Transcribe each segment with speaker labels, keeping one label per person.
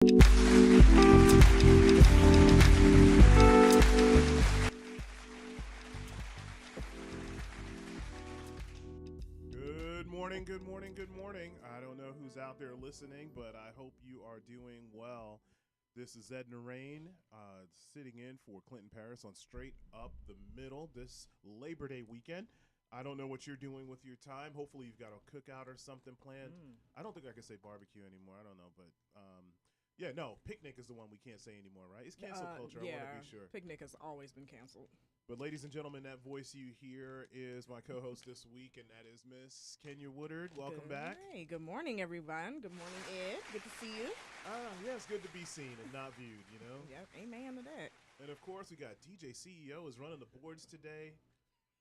Speaker 1: Good morning, good morning. I don't know who's out there listening, but I hope you are doing well. This is Edna Rain, sitting in for Clinton Paris on Straight Up the Middle this Labor Day weekend. I don't know what you're doing with your time. Hopefully you've got a cookout or something planned. I don't think I can say barbecue anymore. I don't know, but picnic is the one we can't say anymore, right? It's cancel culture. I want to be sure.
Speaker 2: Picnic has always been canceled.
Speaker 1: But ladies and gentlemen, that voice you hear is my co-host this week, and that is Miss Kenya Woodard. Welcome back.
Speaker 2: Hey, good morning, everyone. Good morning, Ed. Good to see you.
Speaker 1: Yeah, it's good to be seen and not viewed, you know?
Speaker 2: Yep, amen to that.
Speaker 1: And, of course, we got DJ CEO is running the boards today.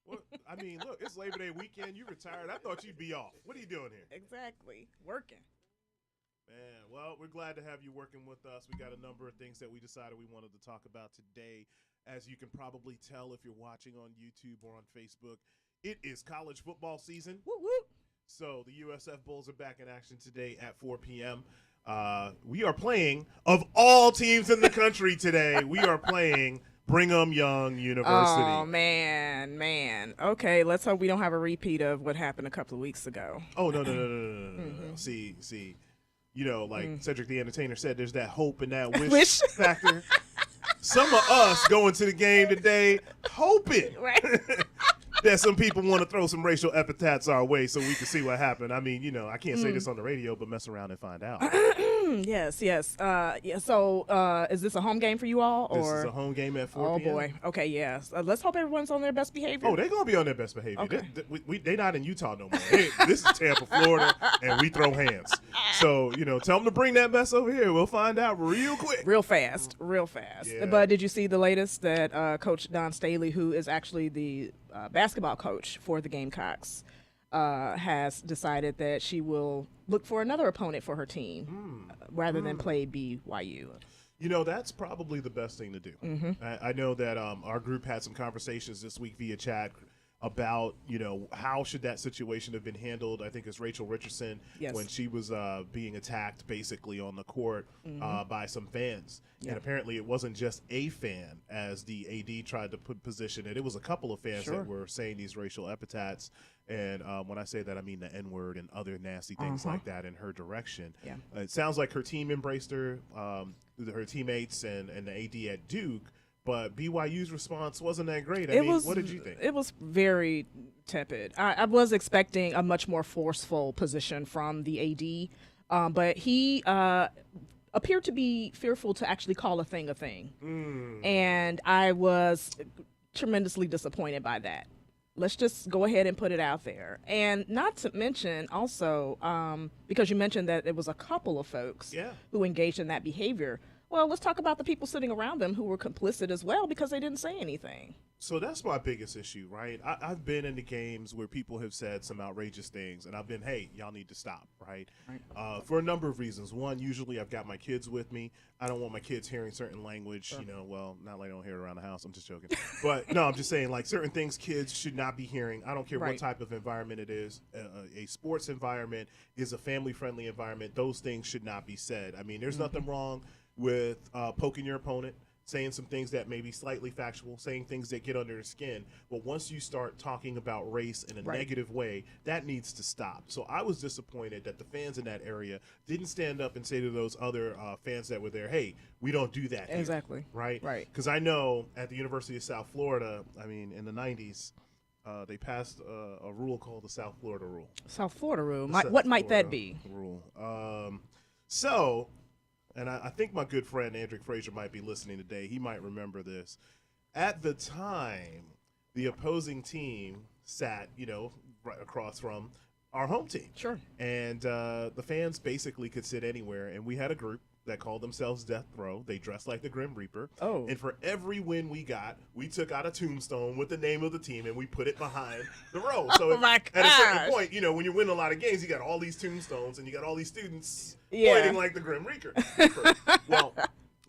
Speaker 1: Well, I mean, look, it's Labor Day weekend. You retired. I thought you'd be off. What are you doing here?
Speaker 2: Exactly. Working.
Speaker 1: Man, well, we're glad to have you working with us. We got a number of things that we decided we wanted to talk about today. As you can probably tell if you're watching on YouTube or on Facebook, it is college football season.
Speaker 2: Whoop, whoop.
Speaker 1: So the USF Bulls are back in action today at 4 p.m. We are playing, of all teams in the country today, we are playing Brigham Young University.
Speaker 2: Oh, man. Okay, let's hope we don't have a repeat of what happened a couple of weeks ago.
Speaker 1: Oh, no. See. You know, like Cedric the Entertainer said, there's that hope and that wish factor. Some of us going to the game today hoping that some people want to throw some racial epithets our way so we can see what happened. I mean, you know, I can't say this on the radio, but mess around and find out.
Speaker 2: Yes. So is this a home game for you all? Or?
Speaker 1: This is a home game at 4
Speaker 2: Oh,
Speaker 1: p.m.
Speaker 2: boy. Okay, yes. Let's hope everyone's on their best behavior.
Speaker 1: Oh, they're going to be on their best behavior.
Speaker 2: Okay.
Speaker 1: They not in Utah no more. This is Tampa, Florida, and we throw hands. So, you know, tell them to bring that mess over here. We'll find out real quick.
Speaker 2: Real fast.
Speaker 1: Yeah.
Speaker 2: But did you see the latest that Coach Don Staley, who is actually the basketball coach for the Gamecocks, has decided that she will look for another opponent for her team rather than play BYU?
Speaker 1: You know, that's probably the best thing to do. I know that our group had some conversations this week via chat about, you know, how should that situation have been handled. I think it's Rachel Richardson when she was being attacked basically on the court by some fans. Yeah. And apparently it wasn't just a fan, as the AD tried to position it. It was a couple of fans that were saying these racial epithets. And when I say that, I mean the N-word and other nasty things like that in her direction. Yeah. It sounds like her team embraced her, her teammates and the AD at Duke. But BYU's response wasn't that great. What did you think?
Speaker 2: It was very tepid. I was expecting a much more forceful position from the AD, but he appeared to be fearful to actually call a thing. And I was tremendously disappointed by that. Let's just go ahead and put it out there. And not to mention also, because you mentioned that it was a couple of folks who engaged in that behavior. Well, let's talk about the people sitting around them who were complicit as well because they didn't say anything.
Speaker 1: So that's my biggest issue, right? I've been in the games where people have said some outrageous things, and I've been, hey, y'all need to stop, right? For a number of reasons. One, usually I've got my kids with me. I don't want my kids hearing certain language, you know, well, not like I don't hear it around the house. I'm just joking. But, no, I'm just saying, like, certain things kids should not be hearing. I don't care what type of environment it is. A sports environment is a family-friendly environment. Those things should not be said. I mean, there's nothing wrong with poking your opponent, saying some things that may be slightly factual, saying things that get under their skin. But once you start talking about race in a negative way, that needs to stop. So I was disappointed that the fans in that area didn't stand up and say to those other fans that were there, hey, we don't do that here.
Speaker 2: Exactly.
Speaker 1: Right? Because I know at the University of South Florida, I mean, in the 90s, they passed a rule called the South Florida Rule.
Speaker 2: South Florida Rule. What might that be?
Speaker 1: Rule. And I think my good friend Andrew Frazier might be listening today. He might remember this. At the time, the opposing team sat, you know, right across from our home team.
Speaker 2: Sure.
Speaker 1: And the fans basically could sit anywhere. And we had a group that called themselves Death Row. They dressed like the Grim Reaper.
Speaker 2: Oh.
Speaker 1: And for every win we got, we took out a tombstone with the name of the team and we put it behind the row. So at a certain point, you know, when you win a lot of games, you got all these tombstones and you got all these students pointing like the Grim Reaper. Well,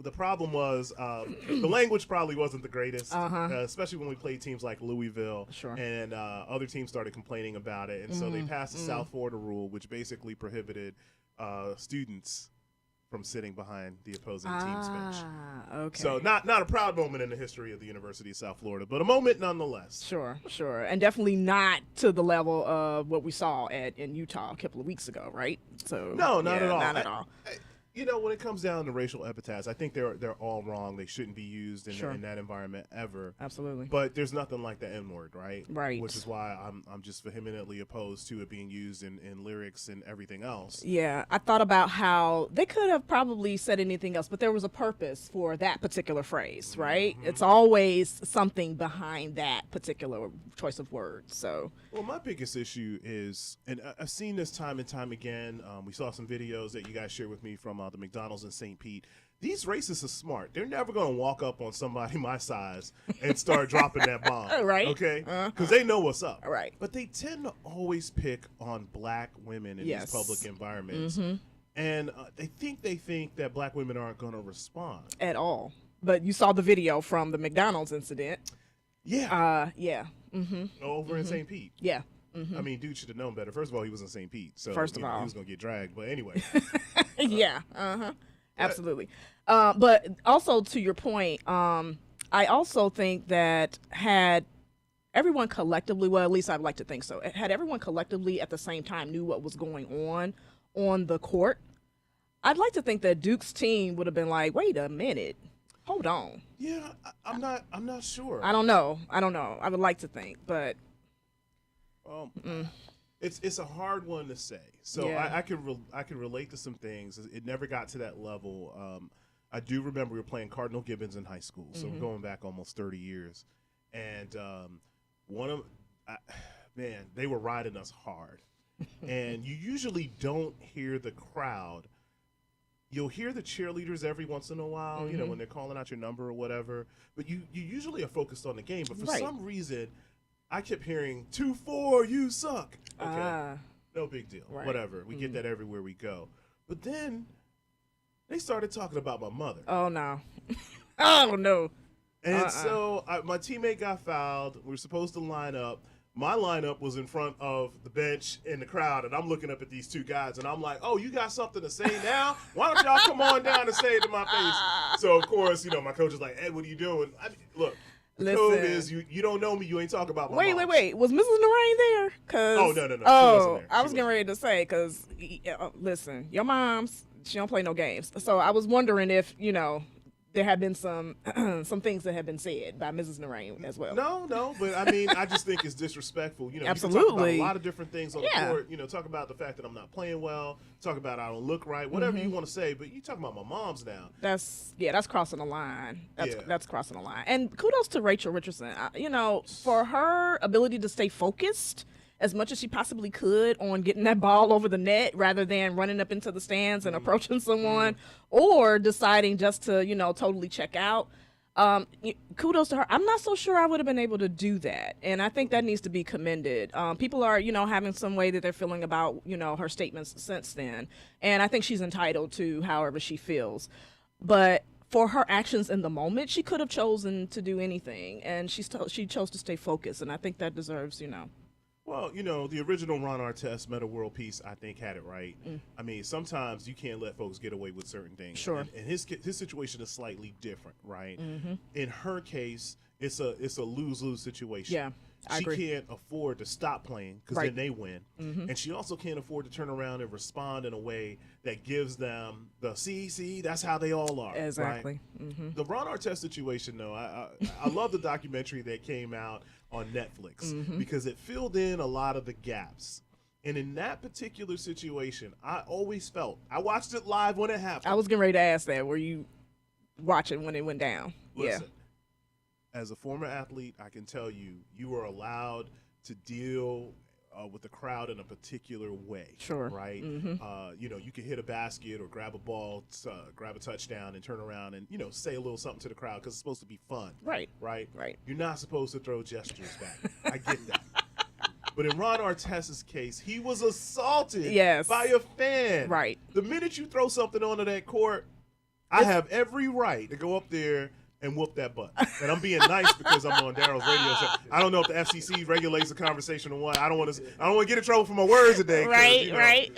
Speaker 1: the problem was the language probably wasn't the greatest, especially when we played teams like Louisville.
Speaker 2: Sure.
Speaker 1: And other teams started complaining about it. And so they passed the South Florida Rule, which basically prohibited students from sitting behind the opposing team's bench.
Speaker 2: Okay.
Speaker 1: So not a proud moment in the history of the University of South Florida, but a moment nonetheless.
Speaker 2: Sure. And definitely not to the level of what we saw in Utah a couple of weeks ago, right? So
Speaker 1: no, not at all.
Speaker 2: Not at all.
Speaker 1: When it comes down to racial epithets, I think they're all wrong. They shouldn't be used in that environment ever.
Speaker 2: Absolutely.
Speaker 1: But there's nothing like the N-word, right?
Speaker 2: Right.
Speaker 1: Which is why I'm just vehemently opposed to it being used in lyrics and everything else.
Speaker 2: Yeah, I thought about how they could have probably said anything else, but there was a purpose for that particular phrase, right? Mm-hmm. It's always something behind that particular choice of words. So.
Speaker 1: Well, my biggest issue is, and I've seen this time and time again. We saw some videos that you guys shared with me from the McDonald's in St. Pete. These racists are smart. They're never going to walk up on somebody my size and start dropping that bomb.
Speaker 2: Right.
Speaker 1: Okay? Because they know what's up.
Speaker 2: Right.
Speaker 1: But they tend to always pick on black women in these public environments. Mm-hmm. And they think that black women aren't going to respond.
Speaker 2: At all. But you saw the video from the McDonald's incident.
Speaker 1: Yeah.
Speaker 2: Yeah. Mm-hmm.
Speaker 1: Over in St. Pete.
Speaker 2: Yeah. Mm-hmm.
Speaker 1: I mean, dude should have known better. First of all, he was in St. Pete, so
Speaker 2: First of all,
Speaker 1: he was going to get dragged. But anyway.
Speaker 2: Yeah. Absolutely. But also to your point, I also think that had everyone collectively, well, at least I'd like to think so, had everyone collectively at the same time knew what was going on the court, I'd like to think that Duke's team would have been like, wait a minute. Hold on.
Speaker 1: Yeah, I'm not sure.
Speaker 2: I don't know. I would like to think, but
Speaker 1: it's a hard one to say. So
Speaker 2: yeah.
Speaker 1: I can relate to some things. It never got to that level. I do remember we were playing Cardinal Gibbons in high school, so we're going back almost 30 years, and they were riding us hard, and you usually don't hear the crowd. You'll hear the cheerleaders every once in a while, when they're calling out your number or whatever. But you usually are focused on the game. But for some reason, I kept hearing 2-4, you suck. Okay, no big deal.
Speaker 2: Right.
Speaker 1: Whatever. We get that everywhere we go. But then they started talking about my mother.
Speaker 2: Oh no, oh no.
Speaker 1: And so my teammate got fouled. We were supposed to line up. My lineup was in front of the bench in the crowd, and I'm looking up at these two guys, and I'm like, oh, you got something to say now? Why don't y'all come on down and say it to my face? So, of course, my coach is like, Ed, what are you doing? Look, the code is you don't know me, you ain't talking about my mom.
Speaker 2: Wait. Was Mrs. Narain there?
Speaker 1: Oh, no.
Speaker 2: Oh, I was getting ready to say, because, listen, your mom's, she don't play no games. So I was wondering if, there have been some things that have been said by Mrs. Narain as well.
Speaker 1: No, but I mean, I just think it's disrespectful.
Speaker 2: Absolutely.
Speaker 1: You can talk about a lot of different things on the court. Talk about the fact that I'm not playing well. Talk about I don't look right. Whatever you want to say, but you talk about my mom's now.
Speaker 2: That's crossing the line. That's crossing the line. And kudos to Rachel Richardson. For her ability to stay focused as much as she possibly could on getting that ball over the net rather than running up into the stands and approaching someone or deciding just to, totally check out. Kudos to her. I'm not so sure I would have been able to do that. And I think that needs to be commended. People are, having some way that they're feeling about, her statements since then. And I think she's entitled to however she feels. But for her actions in the moment, she could have chosen to do anything. And she chose to stay focused. And I think that deserves,
Speaker 1: Well, the original Ron Artest Meta World Peace, I think, had it right. I mean, sometimes you can't let folks get away with certain things.
Speaker 2: Sure.
Speaker 1: And his situation is slightly different, right? In her case, it's a lose-lose situation.
Speaker 2: Yeah, I agree.
Speaker 1: She can't afford to stop playing because then they win. And she also can't afford to turn around and respond in a way that gives them the see, that's how they all are.
Speaker 2: Exactly.
Speaker 1: Right? The Ron Artest situation, though, I love the documentary that came out on Netflix because it filled in a lot of the gaps. And in that particular situation, I always felt, I watched it live when it happened.
Speaker 2: I was getting ready to ask that. Were you watching when it went down?
Speaker 1: Listen, as a former athlete, I can tell you, you are allowed to deal with the crowd in a particular way.
Speaker 2: Sure.
Speaker 1: Right? You can hit a basket or grab a ball, grab a touchdown and turn around and, say a little something to the crowd because it's supposed to be fun.
Speaker 2: Right.
Speaker 1: Right?
Speaker 2: Right.
Speaker 1: You're not supposed to throw gestures back. I get that. But in Ron Artest's case, he was assaulted by a fan.
Speaker 2: Right.
Speaker 1: The minute you throw something onto that court, I have every right to go up there and whoop that butt. And I'm being nice because I'm on Daryl's radio show. I don't know if the FCC regulates the conversation or what. I don't want to get in trouble for my words today.
Speaker 2: Right.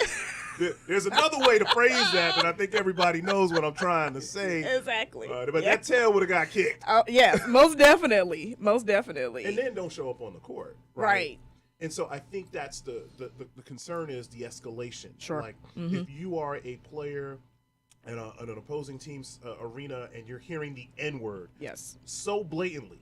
Speaker 1: There's another way to phrase that I think everybody knows what I'm trying to say.
Speaker 2: Exactly.
Speaker 1: But that tail would have got kicked.
Speaker 2: Oh, yes, most definitely. Most definitely.
Speaker 1: And then don't show up on the court.
Speaker 2: Right.
Speaker 1: And so I think that's the concern is the escalation.
Speaker 2: Sure.
Speaker 1: Like if you are a player in an opposing team's arena and you're hearing the N-word
Speaker 2: Yes.
Speaker 1: so blatantly,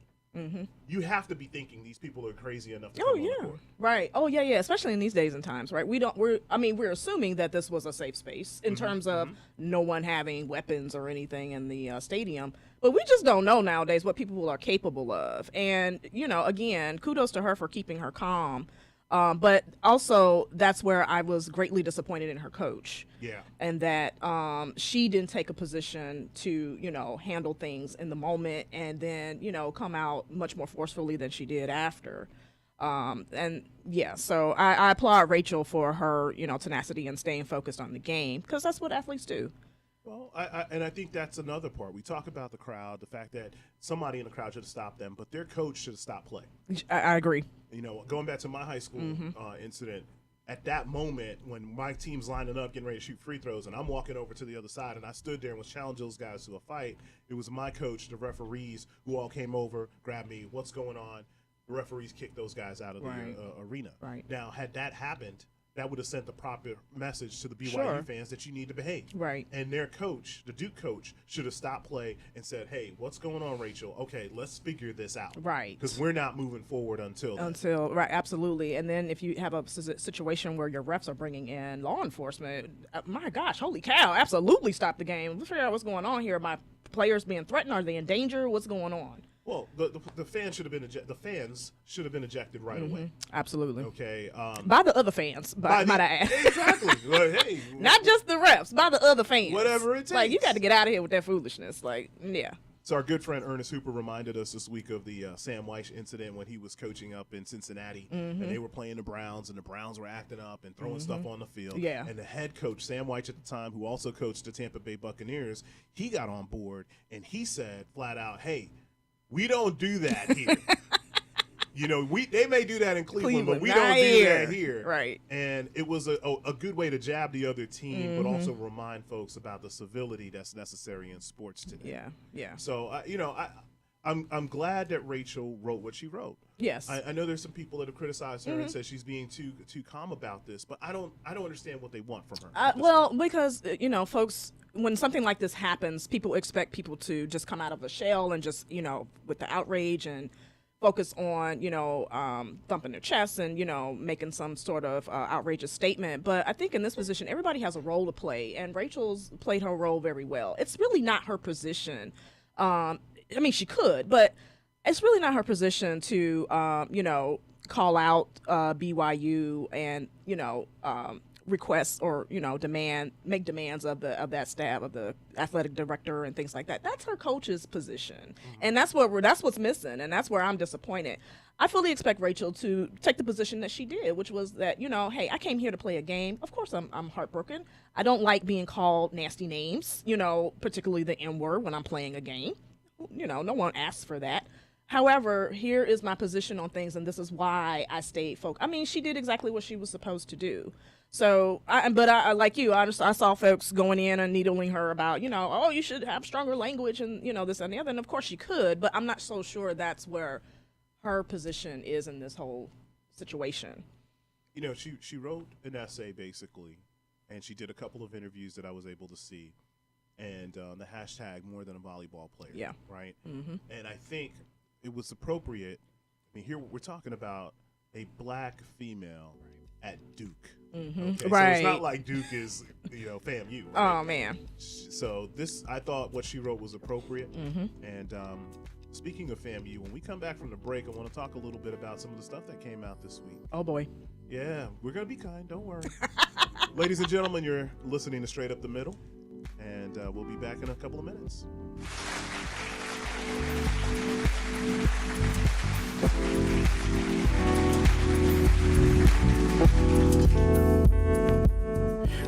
Speaker 1: you have to be thinking these people are crazy enough to
Speaker 2: Oh,
Speaker 1: come on
Speaker 2: yeah.
Speaker 1: the court.
Speaker 2: Right. Oh, yeah, yeah. Especially in these days and times, right? We're assuming that this was a safe space in terms of no one having weapons or anything in the stadium. But we just don't know nowadays what people are capable of. And, again, kudos to her for keeping her calm. But also, that's where I was greatly disappointed in her coach.
Speaker 1: Yeah.
Speaker 2: And that she didn't take a position to, handle things in the moment and then, come out much more forcefully than she did after. And yeah, so I applaud Rachel for her, tenacity and staying focused on the game, because that's what athletes do.
Speaker 1: Well, I think that's another part. We talk about the crowd, the fact that somebody in the crowd should have stopped them, but their coach should have stopped play.
Speaker 2: I agree.
Speaker 1: Going back to my high school incident, at that moment when my team's lining up, getting ready to shoot free throws, and I'm walking over to the other side, and I stood there and was challenging those guys to a fight, it was my coach, the referees, who all came over, grabbed me, what's going on? The referees kicked those guys out of the arena.
Speaker 2: Right.
Speaker 1: Now, had that happened, that would have sent the proper message to the BYU
Speaker 2: Sure.
Speaker 1: fans that you need to behave.
Speaker 2: Right.
Speaker 1: And their coach, the Duke coach, should have stopped play and said, hey, what's going on, Rachel? Okay, let's figure this out.
Speaker 2: Right.
Speaker 1: Because we're not moving forward until then.
Speaker 2: Right, absolutely. And then if you have a situation where your refs are bringing in law enforcement, my gosh, holy cow, absolutely stop the game. Let's figure out what's going on here. Are my players being threatened? Are they in danger? What's going on?
Speaker 1: Well, the fans should have been ejected right away.
Speaker 2: Absolutely.
Speaker 1: Okay.
Speaker 2: By the other fans, might I add.
Speaker 1: Exactly. Well, hey,
Speaker 2: not just the refs, by the other fans.
Speaker 1: Whatever it takes.
Speaker 2: Like, you got to get out of here with that foolishness. Like, yeah.
Speaker 1: So our good friend Ernest Hooper reminded us this week of the Sam Weiss incident when he was coaching up in Cincinnati, and they were playing the Browns, and the Browns were acting up and throwing stuff on the field.
Speaker 2: Yeah.
Speaker 1: And the head coach, Sam Weiss at the time, who also coached the Tampa Bay Buccaneers, he got on board, and he said flat out, hey, we don't do that here. They may do that in Cleveland, but we don't do that here.
Speaker 2: Right.
Speaker 1: And it was a good way to jab the other team, but also remind folks about the civility that's necessary in sports today.
Speaker 2: Yeah, yeah.
Speaker 1: So, I'm glad that Rachel wrote what she wrote.
Speaker 2: Yes.
Speaker 1: I know there's some people that have criticized her and said she's being too calm about this, but I don't understand what they want from her.
Speaker 2: Well, because folks, when something like this happens, people expect people to just come out of a shell and just with the outrage and focus on thumping their chests and making some sort of outrageous statement. But I think in this position, everybody has a role to play, and Rachel's played her role very well. It's really not her position. I mean, she could, but it's really not her position to, call out BYU and, request or, make demands of that staff, of the athletic director and things like that. That's her coach's position. And that's what's missing. And that's where I'm disappointed. I fully expect Rachel to take the position that she did, which was that, hey, I came here to play a game. Of course, I'm heartbroken. I don't like being called nasty names, particularly the N-word when I'm playing a game. No one asks for that. However, here is my position on things, and this is why I stayed focused. I mean, she did exactly what she was supposed to do. So, I like you, I saw folks going in and needling her about, oh, you should have stronger language and, this and the other. And of course she could, but I'm not so sure that's where her position is in this whole situation.
Speaker 1: She wrote an essay basically, and she did a couple of interviews that I was able to see. And the hashtag more than a volleyball player. Yeah. Right. Mm-hmm. And I think it was appropriate. I mean, here we're talking about a black female at Duke.
Speaker 2: Mm-hmm.
Speaker 1: Okay?
Speaker 2: Right.
Speaker 1: So it's not like Duke is, FAMU. Right?
Speaker 2: Oh man.
Speaker 1: So I thought what she wrote was appropriate. Mm-hmm. And speaking of FAMU, when we come back from the break, I want to talk a little bit about some of the stuff that came out this week.
Speaker 2: Oh boy.
Speaker 1: Yeah, we're gonna be kind. Don't worry. Ladies and gentlemen, you're listening to Straight Up the Middle. And we'll be back in a couple of minutes.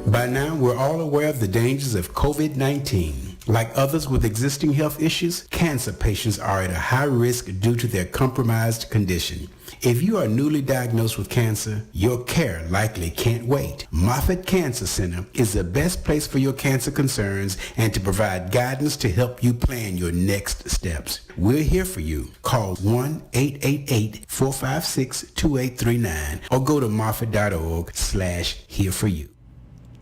Speaker 3: By now, we're all aware of the dangers of COVID-19. Like others with existing health issues, cancer patients are at a high risk due to their compromised condition. If you are newly diagnosed with cancer, your care likely can't wait. Moffitt Cancer Center is the best place for your cancer concerns and to provide guidance to help you plan your next steps. We're here for you. Call 1-888-456-2839 or go to moffitt.org/here for you.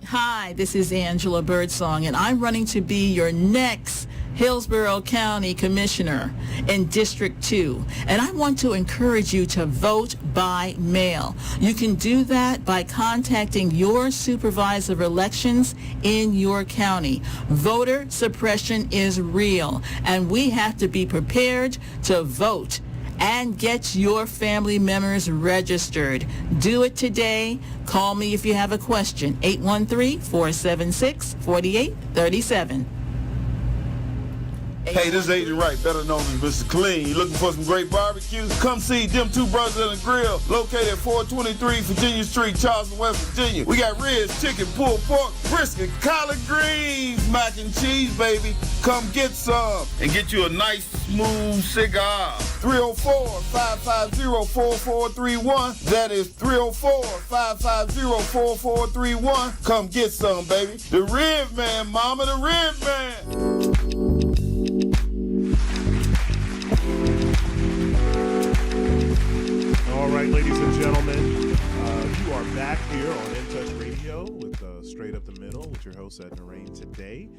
Speaker 4: Hi, this is Angela Birdsong, and I'm running to be your next Hillsborough County Commissioner in District 2. And I want to encourage you to vote by mail. You can do that by contacting your supervisor of elections in your county. Voter suppression is real, and we have to be prepared to vote and get your family members registered. Do it today. Call me if you have a question. 813-476-4837.
Speaker 5: Hey, this is Agent Wright, better known as Mr. Clean. You looking for some great barbecue? Come see them two brothers in the grill, located at 423 Virginia Street, Charleston, West Virginia. We got ribs, chicken, pulled pork, brisket, collard greens, mac and cheese, baby. Come get some and get you a nice, smooth cigar. 304-550-4431. That is 304-550-4431. Come get some, baby. The Rib Man, mama, the Rib Man.
Speaker 1: All right, ladies and gentlemen, you are back here on In Touch Radio with Straight Up the Middle with your host, Edna Rain, today.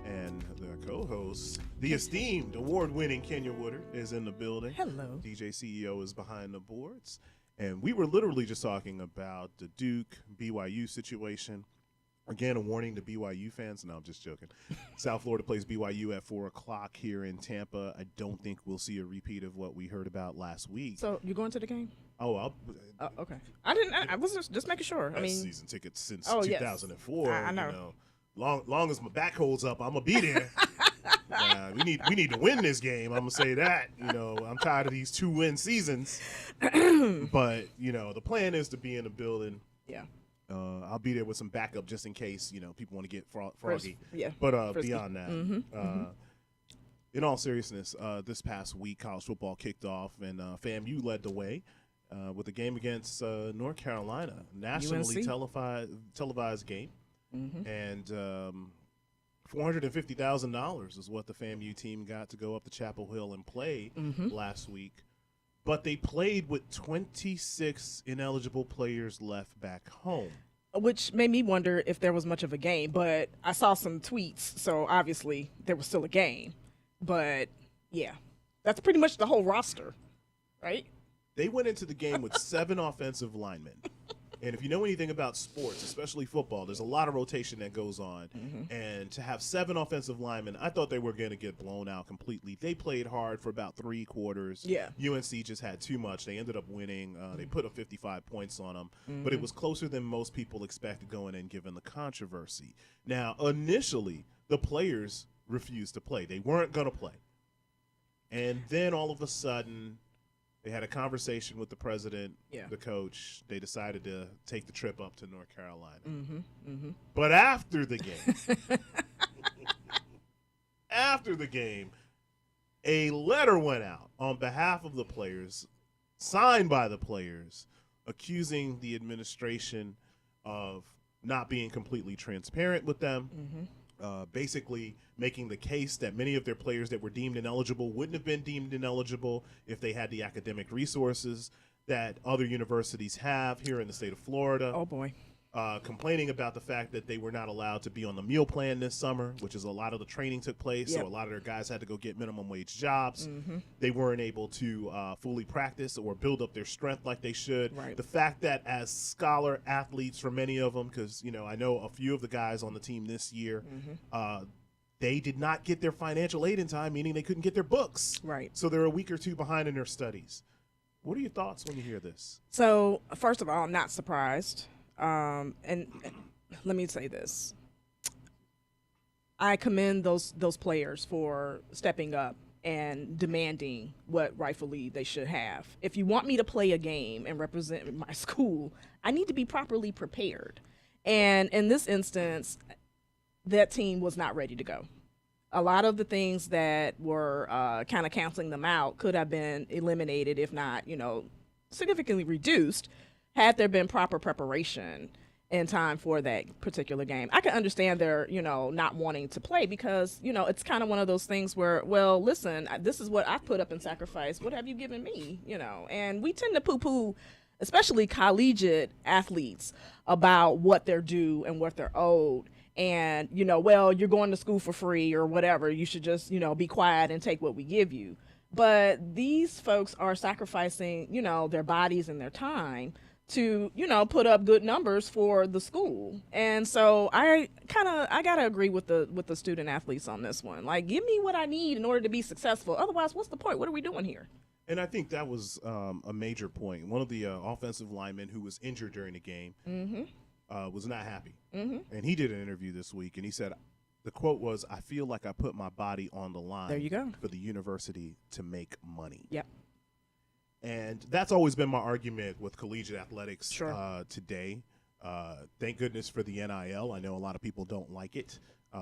Speaker 1: And the co-host, the esteemed, award-winning Kenya Woodard, is in the building.
Speaker 2: Hello.
Speaker 1: DJ CEO is behind the boards. And we were literally just talking about the Duke BYU situation. Again, a warning to BYU fans. No, I'm just joking. South Florida plays BYU at 4 o'clock here in Tampa. I don't think we'll see a repeat of what we heard about last week.
Speaker 2: So you going to the game?
Speaker 1: Oh,
Speaker 2: okay. I was just making sure. I mean,
Speaker 1: season tickets since 2004.
Speaker 2: Yes. I know.
Speaker 1: You know, long as my back holds up, I'm gonna be there. We need to win this game. I'm gonna say that. You know, I'm tired of these 2-win seasons. But you know, the plan is to be in the building.
Speaker 2: Yeah.
Speaker 1: I'll be there with some backup just in case, you know, people want to get froggy.
Speaker 2: Yeah.
Speaker 1: But beyond that, in all seriousness, this past week, college football kicked off, and FAMU led the way with a game against North Carolina, nationally televised game, and $450,000 is what the FAMU team got to go up to Chapel Hill and play last week. But they played with 26 ineligible players left back home.
Speaker 2: Which made me wonder if there was much of a game. But I saw some tweets, so obviously there was still a game. But, yeah, that's pretty much the whole roster, right?
Speaker 1: They went into the game with 7 offensive linemen. And if you know anything about sports, especially football, there's a lot of rotation that goes on. And to have 7 offensive linemen, I thought they were going to get blown out completely. They played hard for about 3 quarters.
Speaker 2: Yeah.
Speaker 1: UNC just had too much. They ended up winning. They put up 55 points on them. But it was closer than most people expected going in, given the controversy. Now, initially, the players refused to play. They weren't going to play. And then all of a sudden, they had a conversation with the president, the coach. They decided to take the trip up to North Carolina. But after the game, a letter went out on behalf of the players, signed by the players, accusing the administration of not being completely transparent with them. Basically making the case that many of their players that were deemed ineligible wouldn't have been deemed ineligible if they had the academic resources that other universities have here in the state of Florida.
Speaker 2: Oh, boy.
Speaker 1: Complaining about the fact that they were not allowed to be on the meal plan this summer, which is a lot of the training took place, so a lot of their guys had to go get minimum wage jobs. They weren't able to fully practice or build up their strength like they should.
Speaker 2: Right.
Speaker 1: The fact that as scholar athletes for many of them, because you know I know a few of the guys on the team this year, they did not get their financial aid in time, meaning they couldn't get their books. Right. So they're a week or two behind in their studies. What are your thoughts when you hear this?
Speaker 2: So, first of all, I'm not surprised. And let me say this. I commend those players for stepping up and demanding what rightfully they should have. If you want me to play a game and represent my school, I need to be properly prepared. And in this instance, that team was not ready to go. a lot of the things that were kind of canceling them out could have been eliminated, if not, significantly reduced, had there been proper preparation in time for that particular game. I can understand their, not wanting to play because, it's kind of one of those things where, well, listen, this is what I've put up in sacrifice. What have you given me? And we tend to poo-poo, especially collegiate athletes, about what they're due and what they're owed. And, well, you're going to school for free or whatever. You should just, be quiet and take what we give you. But these folks are sacrificing, their bodies and their time to, put up good numbers for the school. And so I gotta agree with the student athletes on this one. Like, give me what I need in order to be successful. Otherwise, what's the point? What are we doing here?
Speaker 1: And I think that was a major point. One of the offensive linemen who was injured during the game was not happy. And he did an interview this week, and he said, the quote was, "I feel like I put my body on the line
Speaker 2: there you go.
Speaker 1: for the university to make money."
Speaker 2: Yep.
Speaker 1: And that's always been my argument with collegiate athletics
Speaker 2: Sure.
Speaker 1: today. Thank goodness for the NIL. I know a lot of people don't like it.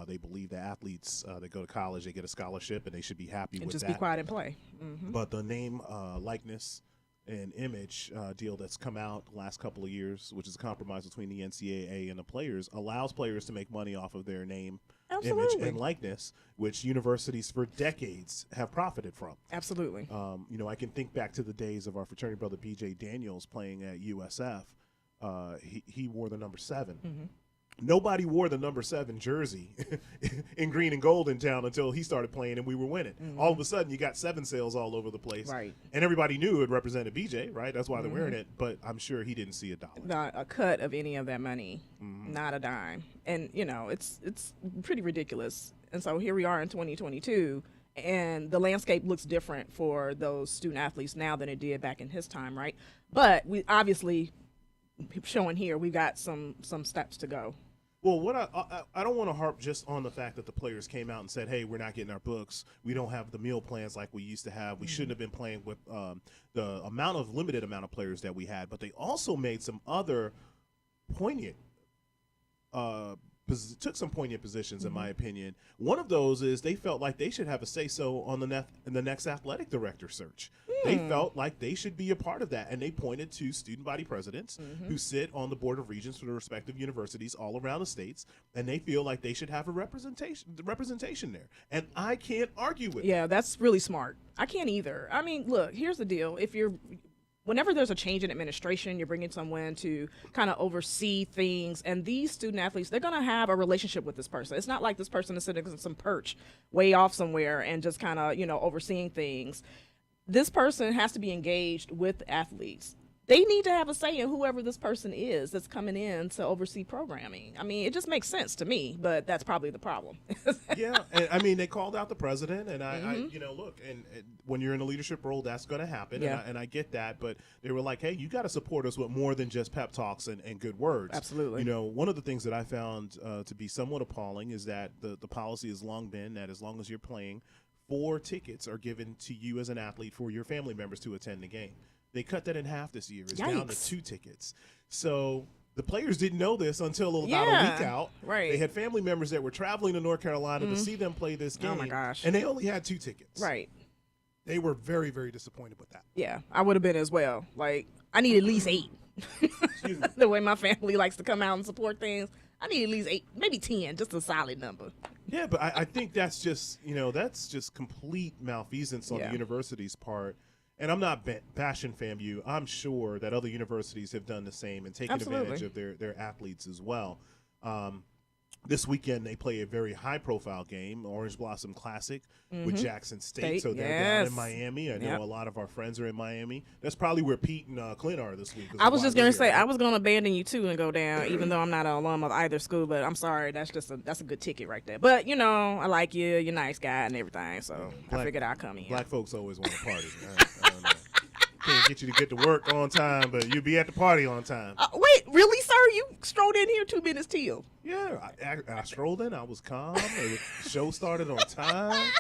Speaker 1: They believe that athletes that go to college, they get a scholarship, and they should be happy
Speaker 2: And
Speaker 1: with
Speaker 2: just
Speaker 1: that.
Speaker 2: be quiet and play.
Speaker 1: But the name, likeness, and image deal that's come out the last couple of years, which is a compromise between the NCAA and the players, allows players to make money off of their name,
Speaker 2: Absolutely.
Speaker 1: image, and likeness, which universities for decades have profited from.
Speaker 2: Absolutely.
Speaker 1: I can think back to the days of our fraternity brother BJ Daniels playing at USF. He wore the number 7. Nobody wore the number 7 jersey in green and gold in town until he started playing and we were winning. All of a sudden, you got 7 sales all over the place.
Speaker 2: Right.
Speaker 1: And everybody knew it represented BJ, right? That's why they're wearing it. But I'm sure he didn't see a dollar.
Speaker 2: Not a cut of any of that money. Not a dime. And, it's pretty ridiculous. And so here we are in 2022, and the landscape looks different for those student athletes now than it did back in his time, right? But we obviously, showing here, we've got some steps to go.
Speaker 1: Well, what I don't want to harp just on the fact that the players came out and said, hey, we're not getting our books. We don't have the meal plans like we used to have. We shouldn't have been playing with the limited amount of players that we had. But they also made some other poignant took some poignant positions, in my opinion. One of those is they felt like they should have a say-so on the next athletic director search. They felt like they should be a part of that, and they pointed to student body presidents who sit on the board of regents for the respective universities all around the states, and they feel like they should have a representation there. And I can't argue with
Speaker 2: Yeah, that's really smart. I can't either. I mean, look, here's the deal. Whenever there's a change in administration, you're bringing someone to kind of oversee things, and these student athletes, they're going to have a relationship with this person. It's not like this person is sitting on some perch way off somewhere and just kind of, overseeing things. This person has to be engaged with athletes. They need to have a say in whoever this person is that's coming in to oversee programming. I mean, it just makes sense to me, but that's probably the problem.
Speaker 1: Yeah, and I mean, they called out the president, and I look, and when you're in a leadership role, that's going to happen,
Speaker 2: Yeah.
Speaker 1: and I get that, but they were like, hey, you got to support us with more than just pep talks and good words.
Speaker 2: Absolutely.
Speaker 1: One of the things that I found to be somewhat appalling is that the policy has long been that as long as you're playing, 4 tickets are given to you as an athlete for your family members to attend the game. They cut that in half this year. It's down to 2 tickets. So the players didn't know this until about a week out.
Speaker 2: Right.
Speaker 1: They had family members that were traveling to North Carolina to see them play this game.
Speaker 2: Oh, my gosh.
Speaker 1: And they only had 2 tickets.
Speaker 2: Right.
Speaker 1: They were very, very disappointed with that.
Speaker 2: Yeah, I would have been as well. Like, I need at least 8.
Speaker 1: Excuse me.
Speaker 2: The way my family likes to come out and support things, I need at least 8, maybe 10, just a solid number.
Speaker 1: Yeah, but I think that's just, that's just complete malfeasance on the university's part. And I'm not bashing FAMU. I'm sure that other universities have done the same and taken advantage of their athletes as well. This weekend, they play a very high-profile game, Orange Blossom Classic, with Jackson State. So they're down in Miami. I know a lot of our friends are in Miami. That's probably where Pete and Clint are this week.
Speaker 2: I was just going to say, I was going to abandon you, too, and go down, even though I'm not an alum of either school. But I'm sorry. That's a good ticket right there. But, I like you. You're a nice guy and everything. So I figured I'd come in.
Speaker 1: Black folks always want to party. I don't know. Can't get you to get to work on time, but you'll be at the party on time.
Speaker 2: Wait, really, sir? You strolled in here 2 minutes till?
Speaker 1: Yeah, I strolled in. I was calm. The show started on time.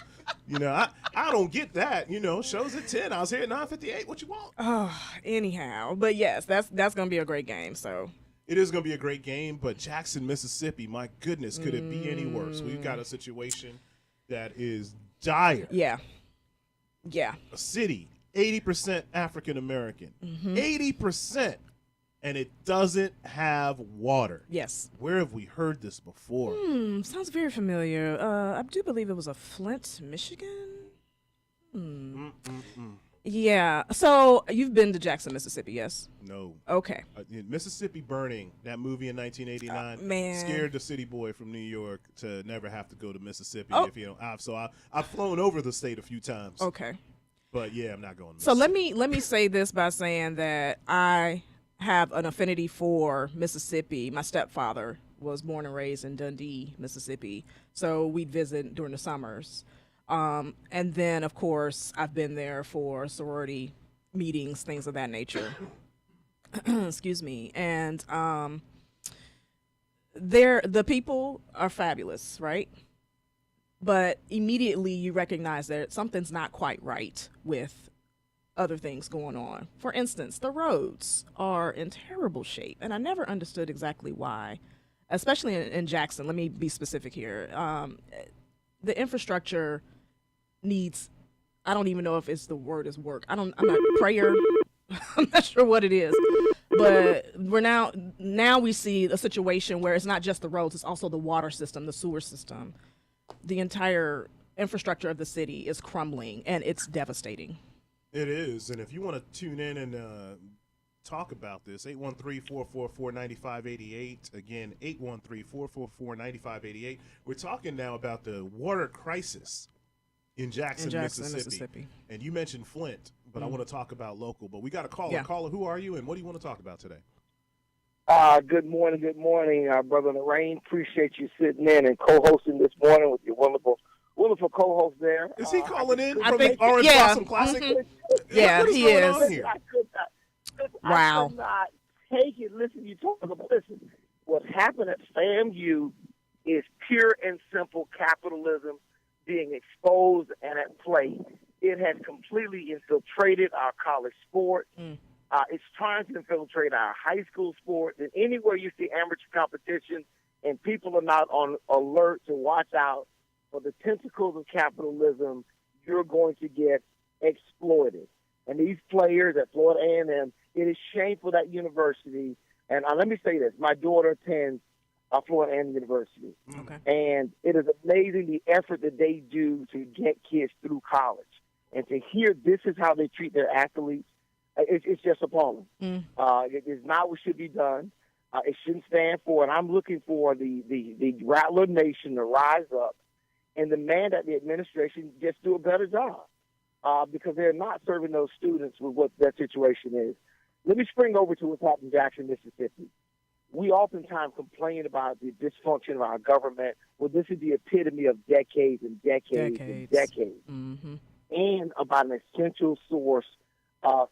Speaker 1: I don't get that. Show's at 10. I was here at 9:58. What you want?
Speaker 2: Oh, anyhow. But, yes, that's going to be a great game, so.
Speaker 1: It is going to be a great game, but Jackson, Mississippi, my goodness, could it be any worse? We've got a situation that is dire.
Speaker 2: Yeah.
Speaker 1: A city, 80% African American, 80%, and it doesn't have water.
Speaker 2: Yes.
Speaker 1: Where have we heard this before?
Speaker 2: Sounds very familiar. I do believe it was a Flint, Michigan. Yeah. So you've been to Jackson, Mississippi, yes?
Speaker 1: No.
Speaker 2: Okay.
Speaker 1: Mississippi Burning, that movie in 1989,
Speaker 2: man.
Speaker 1: scared the city boy from New York to never have to go to Mississippi.
Speaker 2: Oh.
Speaker 1: If you know, I've flown over the state a few times.
Speaker 2: Okay.
Speaker 1: But yeah, I'm not going to
Speaker 2: So
Speaker 1: Mississippi.
Speaker 2: let me say this by saying that I have an affinity for Mississippi. My stepfather was born and raised in Dundee, Mississippi. So we'd visit during the summers. And then, of course, I've been there for sorority meetings, things of that nature. Excuse me. And the people are fabulous, right? But immediately you recognize that something's not quite right with other things going on. For instance, the roads are in terrible shape, and I never understood exactly why, especially in Jackson. Let me be specific here. The infrastructure needs, I don't even know if it's the word is work. I'm not prayer. I'm not sure what it is. But we're now we see a situation where it's not just the roads, it's also the water system, the sewer system. The entire infrastructure of the city is crumbling, and it's devastating.
Speaker 1: It is, and if you want to tune in and talk about this, 813-444-9588. Again, 813-444-9588. We're talking now about the water crisis in Jackson, Mississippi. And you mentioned Flint, but I want to talk about local. But we got a caller.
Speaker 2: Yeah.
Speaker 1: Caller, who are you, and what do you want to talk about today?
Speaker 6: Good morning, Brother Lorraine. Appreciate you sitting in and co-hosting this morning with your wonderful co-host there.
Speaker 1: Is he calling in
Speaker 2: I
Speaker 1: from
Speaker 2: think-
Speaker 1: the Orange
Speaker 2: yeah,
Speaker 1: Blossom Classic?
Speaker 2: Yeah,
Speaker 1: What is
Speaker 2: he
Speaker 1: going
Speaker 2: is.
Speaker 1: on here?
Speaker 2: Wow.
Speaker 6: I could not take it. Listen, you talk about, what happened at FAMU is pure and simple capitalism being exposed and at play. It has completely infiltrated our college sport. It's trying to infiltrate our high school sports. And anywhere you see amateur competition and people are not on alert to watch out for the tentacles of capitalism, you're going to get exploited. And these players at Florida A&M, it is shameful that university. And let me say this: my daughter attends Florida A&M University,
Speaker 2: Okay.
Speaker 6: and it is amazing the effort that they do to get kids through college. And to hear this is how they treat their athletes, it's just appalling. It is not what should be done. It shouldn't stand for. And I'm looking for the Rattler Nation to rise up and demand that the administration just do a better job, because they're not serving those students with what that situation is. Let me spring over to what's happened in Jackson, Mississippi. We oftentimes complain about the dysfunction of our government. Well, this is the epitome of decades and decades and decades. And about an essential source,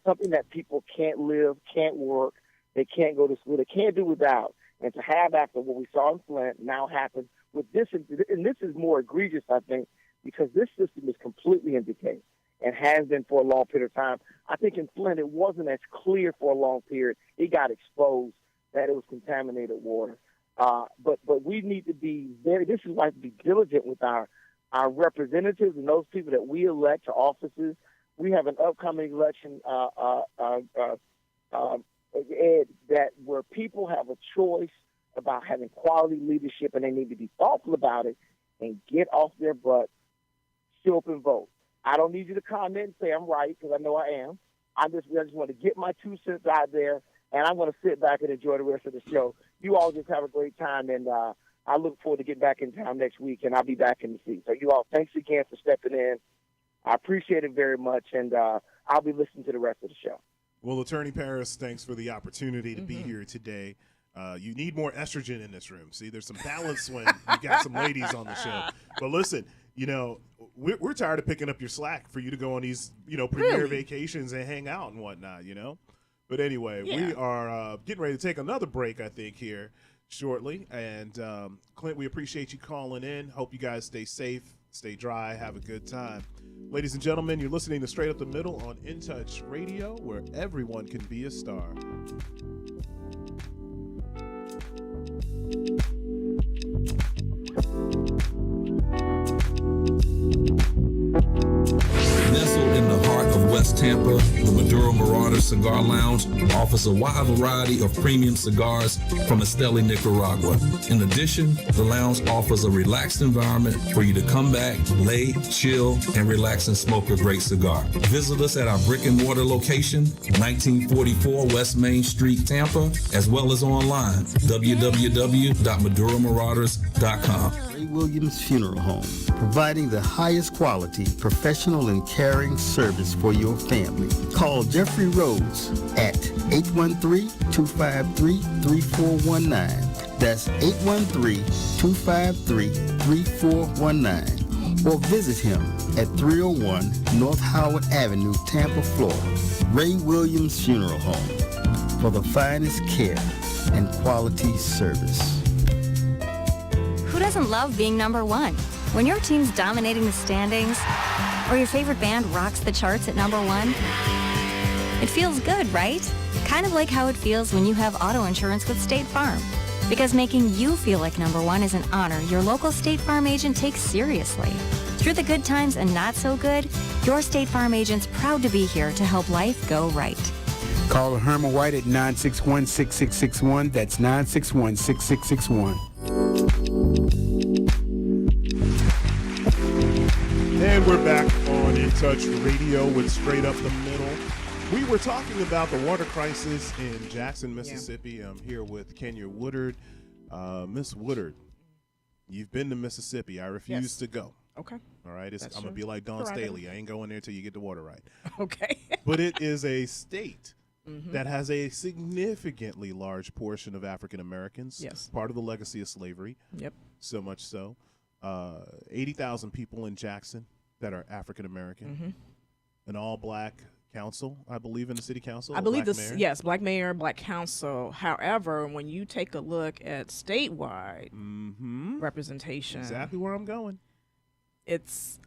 Speaker 6: something that people can't live, can't work, they can't go to school, they can't do without. And to have after what we saw in Flint now happen with this, and this is more egregious, I think, because this system is completely in decay and has been for a long period of time. I think in Flint it wasn't as clear for a long period. It got exposed that it was contaminated water. But we need to be this is why we have to be diligent with our representatives and those people that we elect to offices. We have an upcoming election, that where people have a choice about having quality leadership, and they need to be thoughtful about it and get off their butt, show up and vote. I don't need you to comment and say I'm right, because I know I am. I just want to get my 2 cents out there, and I'm going to sit back and enjoy the rest of the show. You all just have a great time, and I look forward to getting back in town next week, and I'll be back in the seat. So you all, thanks again for stepping in. I appreciate it very much, and I'll be listening to the rest of the show.
Speaker 1: Well, Attorney Paris, thanks for the opportunity to be here today. You need more estrogen in this room. See, there's some balance when you got some ladies on the show. But listen, we're tired of picking up your slack for you to go on these, premier vacations and hang out and whatnot, But anyway, we are getting ready to take another break, I think, here shortly. And Clint, we appreciate you calling in. Hope you guys stay safe, stay dry, have a good time. Ladies and gentlemen, you're listening to Straight Up the Middle on In Touch Radio, where everyone can be a star.
Speaker 7: Tampa, the Maduro Marauder Cigar Lounge offers a wide variety of premium cigars from Esteli, Nicaragua. In addition, the lounge offers a relaxed environment for you to come back, lay, chill, and relax and smoke a great cigar. Visit us at our brick and mortar location, 1944 West Main Street, Tampa, as well as online, www.maduromarauders.com.
Speaker 8: Ray Williams Funeral Home, providing the highest quality, professional, and caring service for your family. Call Jeffrey Rose at 813-253-3419. That's 813-253-3419. Or visit him at 301 North Howard Avenue, Tampa, Florida. Ray Williams Funeral Home, for the finest care and quality service.
Speaker 9: Who doesn't love being number one? When your team's dominating the standings, or your favorite band rocks the charts at number one, it feels good, right? Kind of like how it feels when you have auto insurance with State Farm. Because making you feel like number one is an honor your local State Farm agent takes seriously. Through the good times and not so good, your State Farm agent's proud to be here to help life go right.
Speaker 3: Call Herman White at 961-6661. That's 961-6661.
Speaker 1: And we're back on In Touch Radio with Straight Up the Middle. We were talking about the water crisis in Jackson, Mississippi. I'm here with Kenya Woodard. Miss Woodard, you've been to Mississippi. I refuse to go.
Speaker 2: Okay.
Speaker 1: All right? I'm going to be like Dawn Staley. I ain't going there till you get the water right.
Speaker 2: Okay.
Speaker 1: But it is a state that has a significantly large portion of African Americans.
Speaker 2: Yes.
Speaker 1: Part of the legacy of slavery.
Speaker 2: Yep.
Speaker 1: So much so. 80,000 people in Jackson that are African American. An all-black council, I believe, in the city council.
Speaker 2: I believe
Speaker 1: black
Speaker 2: this.
Speaker 1: mayor.
Speaker 2: Yes, black mayor, black council. However, when you take a look at statewide representation,
Speaker 1: Exactly where I'm going.
Speaker 2: There's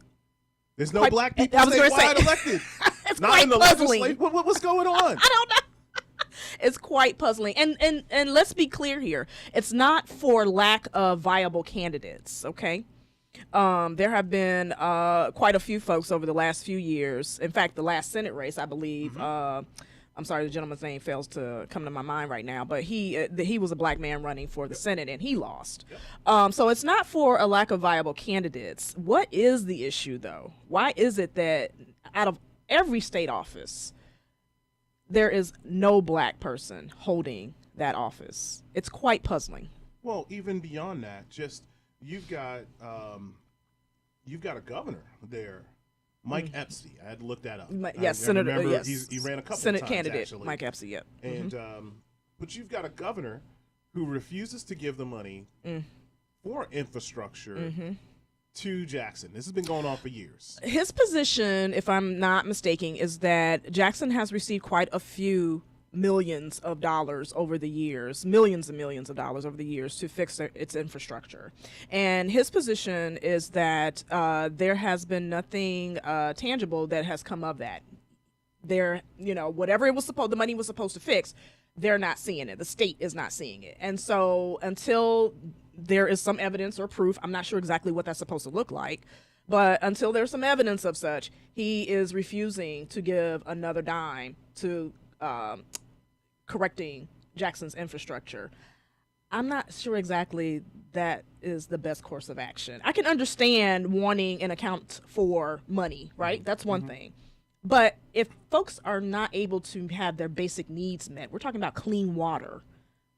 Speaker 1: no black people statewide elected.
Speaker 2: It's
Speaker 1: Not
Speaker 2: quite
Speaker 1: in the
Speaker 2: puzzling.
Speaker 1: What's going on?
Speaker 2: I don't know. It's quite puzzling. And let's be clear here. It's not for lack of viable candidates, okay? There have been quite a few folks over the last few years. In fact, the last Senate race, I believe, I'm sorry, the gentleman's name fails to come to my mind right now, but he was a black man running for the Senate, and he lost. So it's not for a lack of viable candidates. What is the issue, though? Why is it that out of every state office, there is no black person holding that office? It's quite puzzling.
Speaker 1: Well, even beyond that, just you've got a governor there, Mike Epstein. I had to look that up.
Speaker 2: Yes,
Speaker 1: I
Speaker 2: Senator.
Speaker 1: remember
Speaker 2: Yes,
Speaker 1: he ran a couple
Speaker 2: Senate
Speaker 1: of times,
Speaker 2: candidate
Speaker 1: actually.
Speaker 2: Mike Epstein. Yep.
Speaker 1: And but you've got a governor who refuses to give the money for infrastructure to Jackson. This has been going on for years.
Speaker 2: His position, if I'm not mistaken, is that Jackson has received quite a few millions of dollars over the years, millions and millions of dollars over the years to fix its infrastructure. And his position is that there has been nothing tangible that has come of that. Whatever the money was supposed to fix, they're not seeing it. The state is not seeing it. And so until there is some evidence or proof, I'm not sure exactly what that's supposed to look like, but until there's some evidence of such, he is refusing to give another dime to correcting Jackson's infrastructure. I'm not sure exactly that is the best course of action. I can understand wanting an account for money, right? That's one thing. But if folks are not able to have their basic needs met, we're talking about clean water,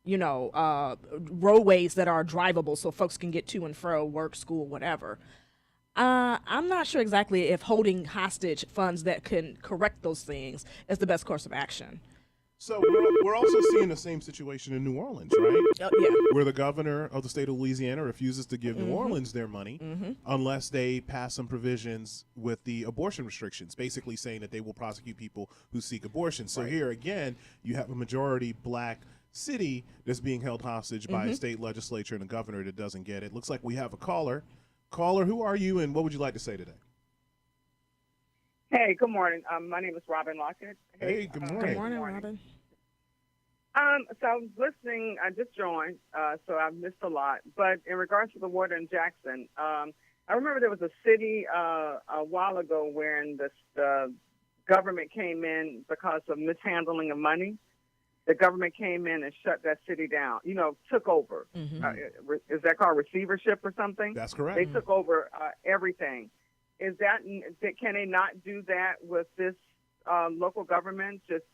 Speaker 2: roadways that are drivable so folks can get to and fro, work, school, whatever. I'm not sure exactly if holding hostage funds that can correct those things is the best course of action.
Speaker 1: So we're also seeing the same situation in New Orleans, right?
Speaker 2: Yeah.
Speaker 1: Where the governor of the state of Louisiana refuses to give New Orleans their money unless they pass some provisions with the abortion restrictions, basically saying that they will prosecute people who seek abortion. So here again, you have a majority black city that's being held hostage by a state legislature and a governor that doesn't get it. Looks like we have a caller. Caller, who are you and what would you like to say today?
Speaker 10: Hey, good morning. My name is Robin Lockett.
Speaker 1: Hey, good morning.
Speaker 2: Good morning, Robin.
Speaker 10: So I was listening. I just joined, so I've missed a lot. But in regards to the water in Jackson, I remember there was a city a while ago when the government came in because of mishandling of money. The government came in and shut that city down, took over. Is that called receivership or something?
Speaker 1: That's correct.
Speaker 10: They took over everything. Can they not do that with this local government? Just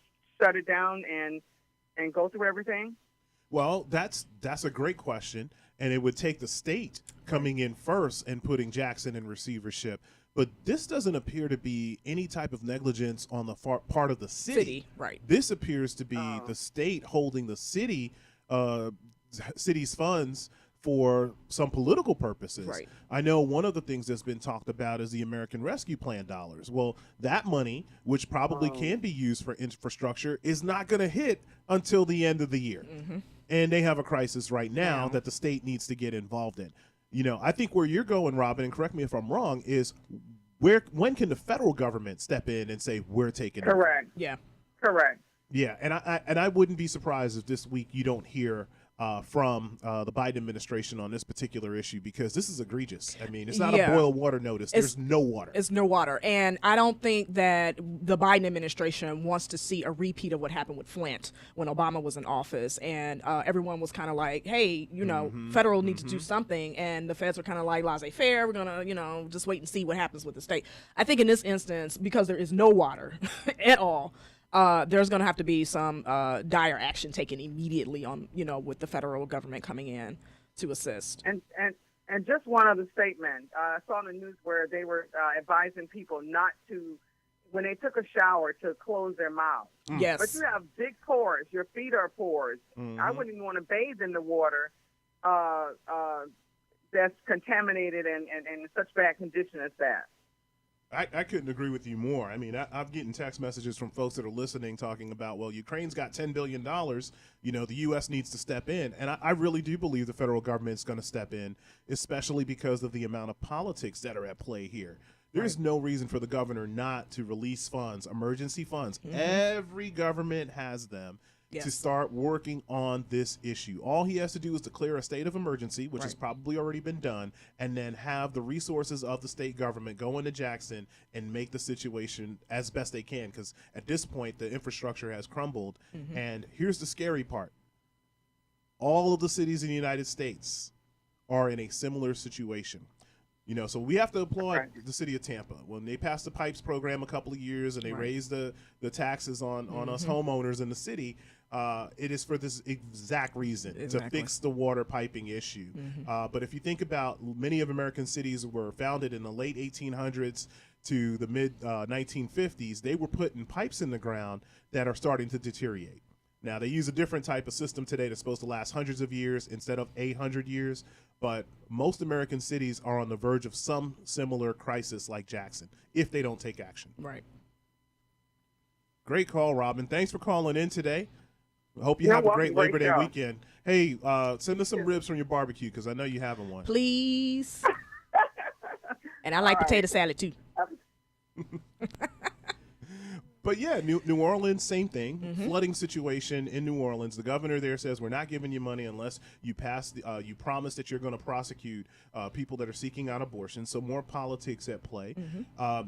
Speaker 10: shut it down and go through everything?
Speaker 1: Well, that's a great question, and it would take the state coming in first and putting Jackson in receivership. But this doesn't appear to be any type of negligence on the part of the city.
Speaker 2: Right.
Speaker 1: This appears to be the state holding the city's funds for some political purposes.
Speaker 2: Right.
Speaker 1: I know one of the things that's been talked about is the American Rescue Plan dollars. Well, that money, which probably can be used for infrastructure, is not going to hit until the end of the year. And they have a crisis right now that the state needs to get involved in. I think where you're going, Robin, and correct me if I'm wrong, is when can the federal government step in and say we're taking over?
Speaker 10: Correct.
Speaker 2: Yeah.
Speaker 10: Correct.
Speaker 1: Yeah, and I wouldn't be surprised if this week you don't hear from the Biden administration on this particular issue, because this is egregious. I mean, it's not a boil water notice. There's no water.
Speaker 2: It's no water. And I don't think that the Biden administration wants to see a repeat of what happened with Flint when Obama was in office. And everyone was kind of like, hey, federal needs to do something. And the feds are kind of like laissez-faire. We're going to, just wait and see what happens with the state. I think in this instance, because there is no water at all, there's going to have to be some dire action taken immediately on, with the federal government coming in to assist.
Speaker 10: And just one other statement. I saw in the news where they were advising people not to, when they took a shower, to close their mouth.
Speaker 2: Yes.
Speaker 10: But you have big pores. Your feet are pores. I wouldn't even want to bathe in the water that's contaminated and in such bad condition as that.
Speaker 1: I couldn't agree with you more. I mean, I'm getting text messages from folks that are listening talking about, well, Ukraine's got $10 billion. The U.S. needs to step in. And I really do believe the federal government's going to step in, especially because of the amount of politics that are at play here. There's no reason for the governor not to release funds, emergency funds. Every government has them. To start working on this issue. All he has to do is declare a state of emergency, which has probably already been done, and then have the resources of the state government go into Jackson and make the situation as best they can, because at this point the infrastructure has crumbled. And here's the scary part. All of the cities in the United States are in a similar situation. So we have to applaud the city of Tampa. When they passed the PIPES program a couple of years and they raised the taxes on us homeowners in the city, it is for this exact reason, to fix the water piping issue. But if you think about, many of American cities were founded in the late 1800s to the mid 1950s. They were putting pipes in the ground that are starting to deteriorate. Now, they use a different type of system today that's supposed to last hundreds of years instead of 800 years. But most American cities are on the verge of some similar crisis like Jackson if they don't take action.
Speaker 2: Right.
Speaker 1: Great call, Robin. Thanks for calling in today. I hope you have a great Labor Day weekend. Hey, send us some ribs from your barbecue, because I know you're having one.
Speaker 2: Please. And I like potato salad, too.
Speaker 1: But yeah, New Orleans, same thing. Flooding situation in New Orleans. The governor there says, we're not giving you money unless you you promise that you're going to prosecute people that are seeking out abortion. So more politics at play.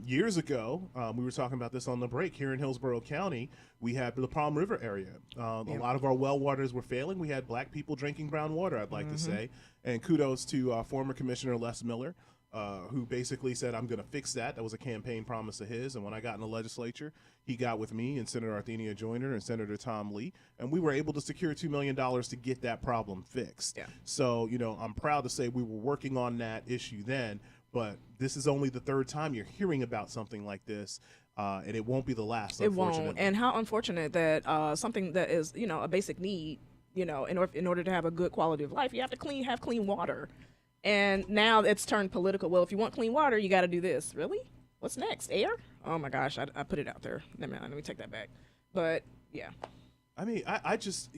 Speaker 1: Years ago, we were talking about this on the break here in Hillsborough County. We had the Palm River area. A lot of our well waters were failing. We had black people drinking brown water, I'd like to say. And kudos to former Commissioner Les Miller, who basically said, I'm going to fix that. That was a campaign promise of his. And when I got in the legislature, he got with me and Senator Arthenia Joyner and Senator Tom Lee, and we were able to secure $2 million to get that problem fixed. So, I'm proud to say we were working on that issue then, but this is only the third time you're hearing about something like this, and it won't be the last, unfortunately.
Speaker 2: It won't. And how unfortunate that something that is, a basic need, in order to have a good quality of life, you have to have clean water. And now it's turned political. Well, if you want clean water, you got to do this. Really? What's next? Air? Oh my gosh, I put it out there. Let me take that back. But yeah.
Speaker 1: I mean, I just,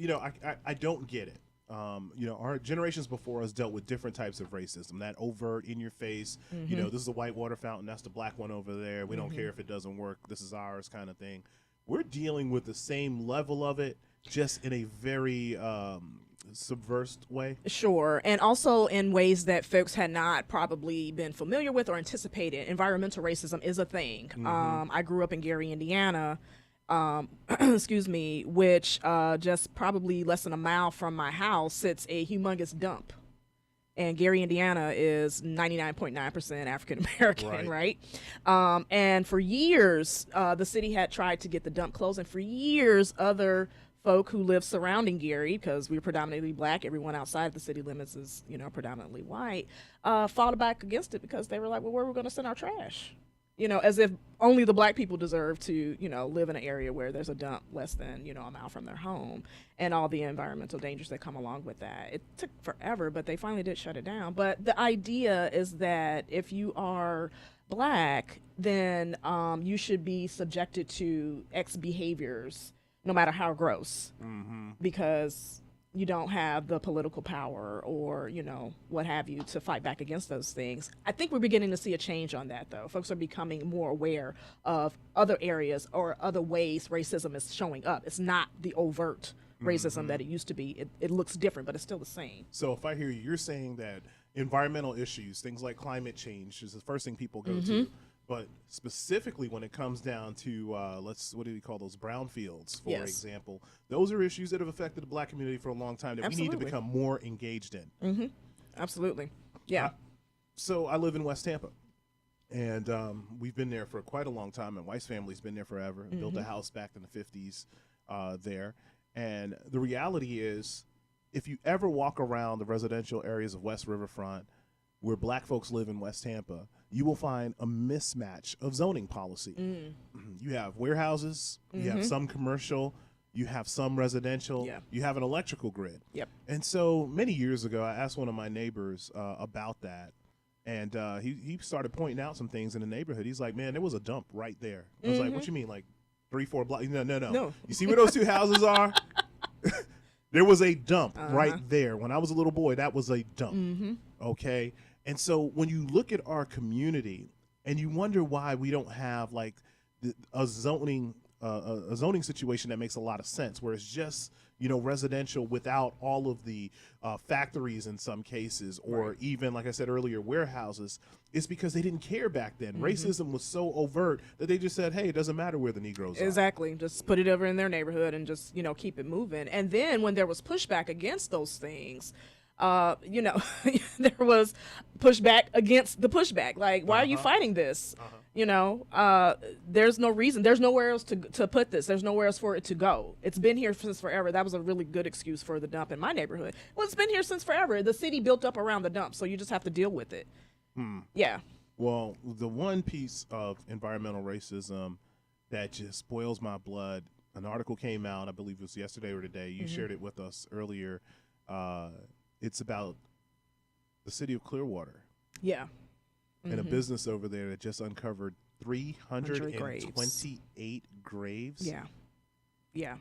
Speaker 1: I don't get it. Our generations before us dealt with different types of racism, that overt, in your face, this is a white water fountain, that's the black one over there. We don't care if it doesn't work. This is ours kind of thing. we're dealing with the same level of it, just in a very subversive way.
Speaker 2: Sure. And also in ways that folks had not probably been familiar with or anticipated. Environmental racism is a thing. I grew up in Gary, Indiana, excuse me, which just probably less than a mile from my house sits a humongous dump. And Gary, Indiana is 99.9% African American, right? And for years, the city had tried to get the dump closed. And for years, other folk who live surrounding Gary, because we're predominantly black, everyone outside the city limits is, predominantly white, fought back against it because they were like, well, where are we going to send our trash? As if only the black people deserve to, live in an area where there's a dump less than, a mile from their home, and all the environmental dangers that come along with that. It took forever, but they finally did shut it down. But the idea is that if you are black, then you should be subjected to X behaviors, no matter how gross, because you don't have the political power or, what have you, to fight back against those things. I think we're beginning to see a change on that, though. Folks are becoming more aware of other areas or other ways racism is showing up. It's not the overt racism that it used to be. It looks different, but it's still the same.
Speaker 1: So if I hear you, you're saying that environmental issues, things like climate change, is the first thing people go to. But specifically when it comes down to, what do we call those, brownfields, for example, those are issues that have affected the black community for a long time that we need to become more engaged in.
Speaker 2: Absolutely. Yeah.
Speaker 1: So I live in West Tampa, and we've been there for quite a long time. My wife's family's been there forever, built a house back in the 50s there. And the reality is, if you ever walk around the residential areas of West Riverfront, where black folks live in West Tampa, you will find a mismatch of zoning policy. You have warehouses, you have some commercial, you have some residential, you have an electrical grid. And so many years ago, I asked one of my neighbors about that, and he started pointing out some things in the neighborhood. He's like, man, there was a dump right there. I was like, what you mean, like 3-4 blocks? No. You see where those two houses are? There was a dump right there. When I was a little boy, that was a dump. Okay? And so when you look at our community and you wonder why we don't have like a zoning situation that makes a lot of sense, where it's just, residential without all of the factories in some cases, or even, like I said earlier, warehouses, it's because they didn't care back then. Racism was so overt that they just said, hey, it doesn't matter where the Negroes are.
Speaker 2: Exactly. Just put it over in their neighborhood and just, keep it moving. And then when there was pushback against those things, there was pushback against the pushback. Like, why are you fighting this? There's no reason. There's nowhere else to put this. There's nowhere else for it to go. It's been here since forever. That was a really good excuse for the dump in my neighborhood. Well, it's been here since forever. The city built up around the dump, so you just have to deal with it. Yeah.
Speaker 1: Well, the one piece of environmental racism that just boils my blood, an article came out, I believe it was yesterday or today. You shared it with us earlier. It's about the city of Clearwater.
Speaker 2: Yeah.
Speaker 1: And a business over there that just uncovered 328 graves.
Speaker 2: Yeah.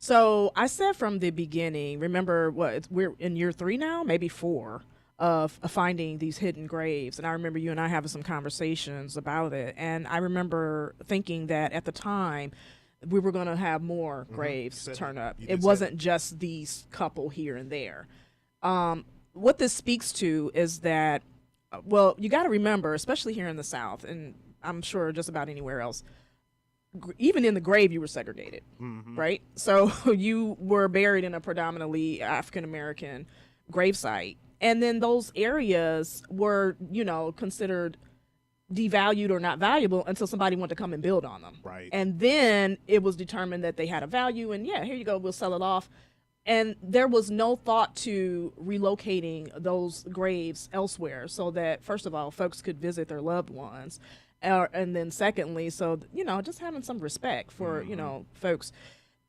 Speaker 2: So I said from the beginning, remember we're in year 3 now, maybe 4, of finding these hidden graves. And I remember you and I having some conversations about it. And I remember thinking that at the time, we were going to have more graves turn up. It wasn't just these couple here and there. What this speaks to is that, well, you got to remember, especially here in the South, and I'm sure just about anywhere else, even in the grave, you were segregated, right? So you were buried in a predominantly African-American gravesite. And then those areas were, considered devalued or not valuable until somebody wanted to come and build on them.
Speaker 1: Right.
Speaker 2: And then it was determined that they had a value, and here you go, we'll sell it off. And there was no thought to relocating those graves elsewhere so that, first of all, folks could visit their loved ones. And then secondly, so, just having some respect for, folks.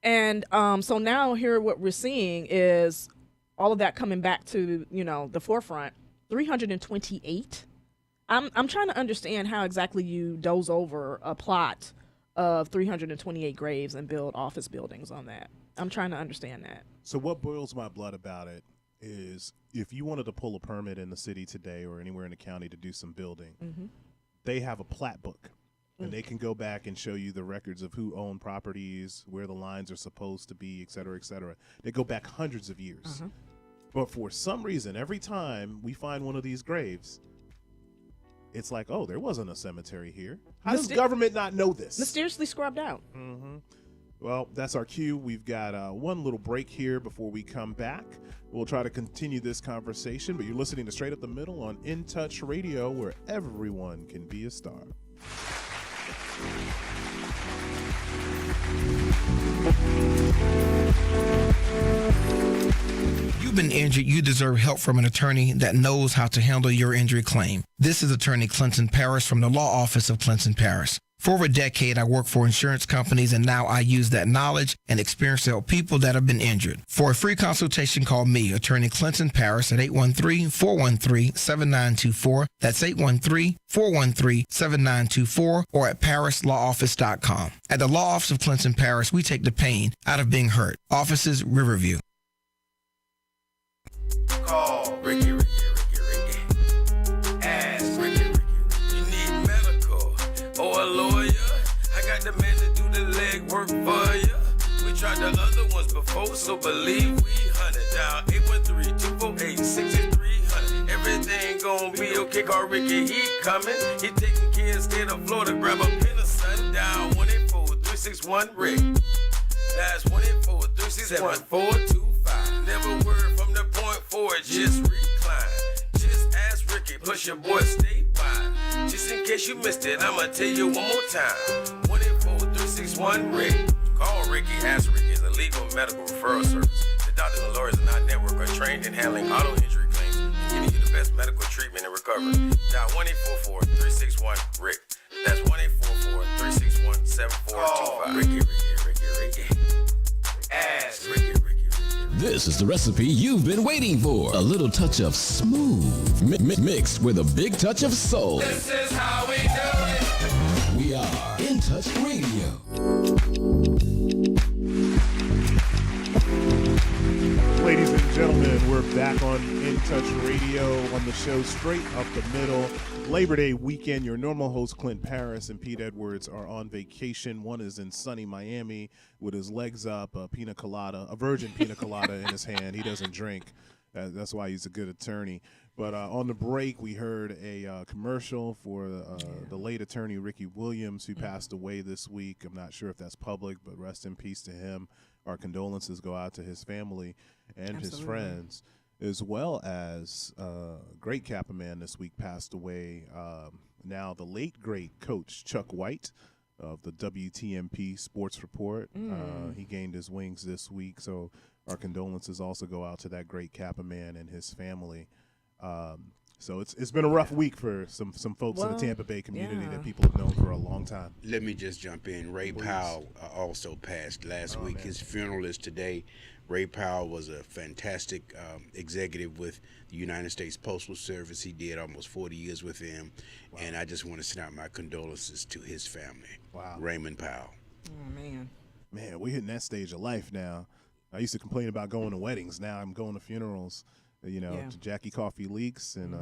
Speaker 2: And so now here what we're seeing is all of that coming back to, the forefront. 328. I'm trying to understand how exactly you doze over a plot of 328 graves and build office buildings on that. I'm trying to understand that.
Speaker 1: So what boils my blood about it is, if you wanted to pull a permit in the city today or anywhere in the county to do some building, they have a plat book. and they can go back and show you the records of who owned properties, where the lines are supposed to be, et cetera, et cetera. They go back hundreds of years. But for some reason, every time we find one of these graves, it's like, oh, there wasn't a cemetery here. How does government not know this?
Speaker 2: Mysteriously scrubbed out.
Speaker 1: Well, that's our cue. We've got one little break here before we come back. We'll try to continue this conversation, but you're listening to Straight Up the Middle on In Touch Radio, where everyone can be a star.
Speaker 11: You've been injured, you deserve help from an attorney that knows how to handle your injury claim. This is Attorney Clinton Paris from the Law Office of Clinton Paris. For over a decade, I worked for insurance companies, and now I use that knowledge and experience to help people that have been injured. For a free consultation, call me, Attorney Clinton Paris, at 813-413-7924. That's 813-413-7924, or at parislawoffice.com. At the Law Office of Clinton Paris, we take the pain out of being hurt. Offices, Riverview.
Speaker 12: Call Ricky. Ask Ricky. You need medical or a lawyer? I got the man to do the legwork for you. We tried the other ones before, so believe we hunted down 813-248-6300. Everything gon' be okay. Call Ricky, he coming. He taking care of state of Florida. Grab a pen of sundown 184-361-RICK. That's 184-361-425. Never word from the point forward, just recline. Just ask Ricky, push your boy statewide. Just in case you missed it, I'ma tell you one more time. 184-361-RICK. Call Ricky, ask Ricky. It's a legal medical referral service. The doctors and lawyers in our network are trained in handling auto injury claims and getting you the best medical treatment and recovery. Dial 1-844-361-RICK. That's 1-844-361-7425. Ricky. Ask Ricky.
Speaker 13: This is the recipe you've been waiting for. A little touch of smooth mixed with a big touch of soul.
Speaker 12: This is how we do it.
Speaker 13: We are In Touch Radio.
Speaker 1: Ladies and gentlemen, we're back on In Touch Radio on the show Straight Up the Middle. Labor Day weekend, your normal host Clint Paris and Pete Edwards are on vacation. One is in sunny Miami with his legs up, a virgin pina colada in his hand. He doesn't drink. That's why he's a good attorney. But on the break, we heard a commercial for the late attorney Ricky Williams, who passed away this week. I'm not sure if that's public, but rest in peace to him. Our condolences go out to his family and his friends, as well as great Kappa man this week passed away. Now the late, great coach Chuck White of the WTMP Sports Report. He gained his wings this week, so our condolences also go out to that great Kappa man and his family. So it's been a rough week for some folks in the Tampa Bay community that people have known for a long time.
Speaker 3: Let me just jump in. Ray Powell also passed last week. Man. His funeral is today. Ray Powell was a fantastic executive with the United States Postal Service. He did almost 40 years with them. Wow. And I just want to send out my condolences to his family. Wow. Raymond Powell.
Speaker 2: Oh, man.
Speaker 1: Man, we're hitting that stage of life now. I used to complain about going to weddings. Now I'm going to funerals. To Jackie Coffee Leaks and,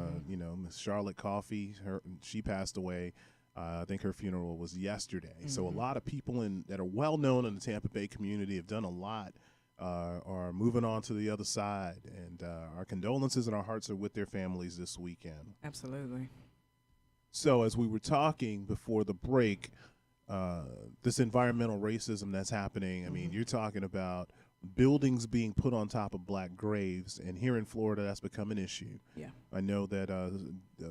Speaker 1: Miss Charlotte Coffee. She passed away. I think her funeral was yesterday. So a lot of people that are well known in the Tampa Bay community have done a lot, are moving on to the other side. And our condolences and our hearts are with their families this weekend.
Speaker 2: Absolutely.
Speaker 1: So as we were talking before the break, this environmental racism that's happening, I mean, you're talking about buildings being put on top of black graves, and here in Florida that's become an issue.
Speaker 2: Yeah,
Speaker 1: I know that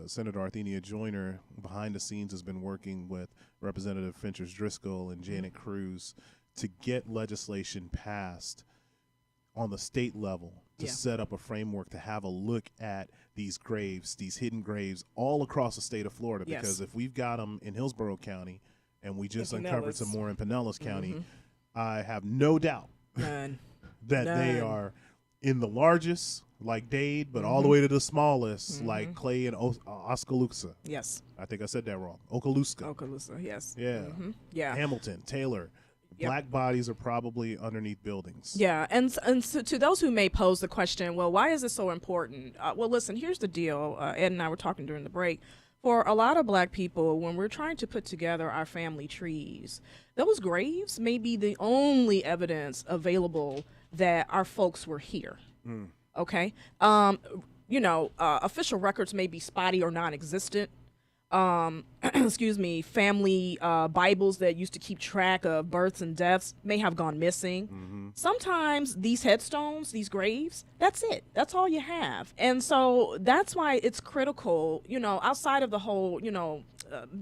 Speaker 1: Senator Arthenia Joyner behind the scenes has been working with Representative Finchers Driscoll and Janet Cruz to get legislation passed on the state level to set up a framework to have a look at these graves, these hidden graves all across the state of Florida. Because if we've got them in Hillsborough County and we just uncovered some more in Pinellas County, I have no doubt they are in the largest, like Dade, but all the way to the smallest, like Clay and Oskaloosa.
Speaker 2: Yes.
Speaker 1: I think I said that wrong. Okaloosa,
Speaker 2: yes.
Speaker 1: Yeah.
Speaker 2: Yeah.
Speaker 1: Hamilton, Taylor. Black bodies are probably underneath buildings.
Speaker 2: Yeah, and so to those who may pose the question, well, why is this so important? Well, listen, here's the deal. Ed and I were talking during the break. For a lot of Black people, when we're trying to put together our family trees, those graves may be the only evidence available that our folks were here. Okay? Official records may be spotty or non-existent. Excuse me, family Bibles that used to keep track of births and deaths may have gone missing. Sometimes these headstones, these graves, that's it. That's all you have. And so that's why it's critical, outside of the whole,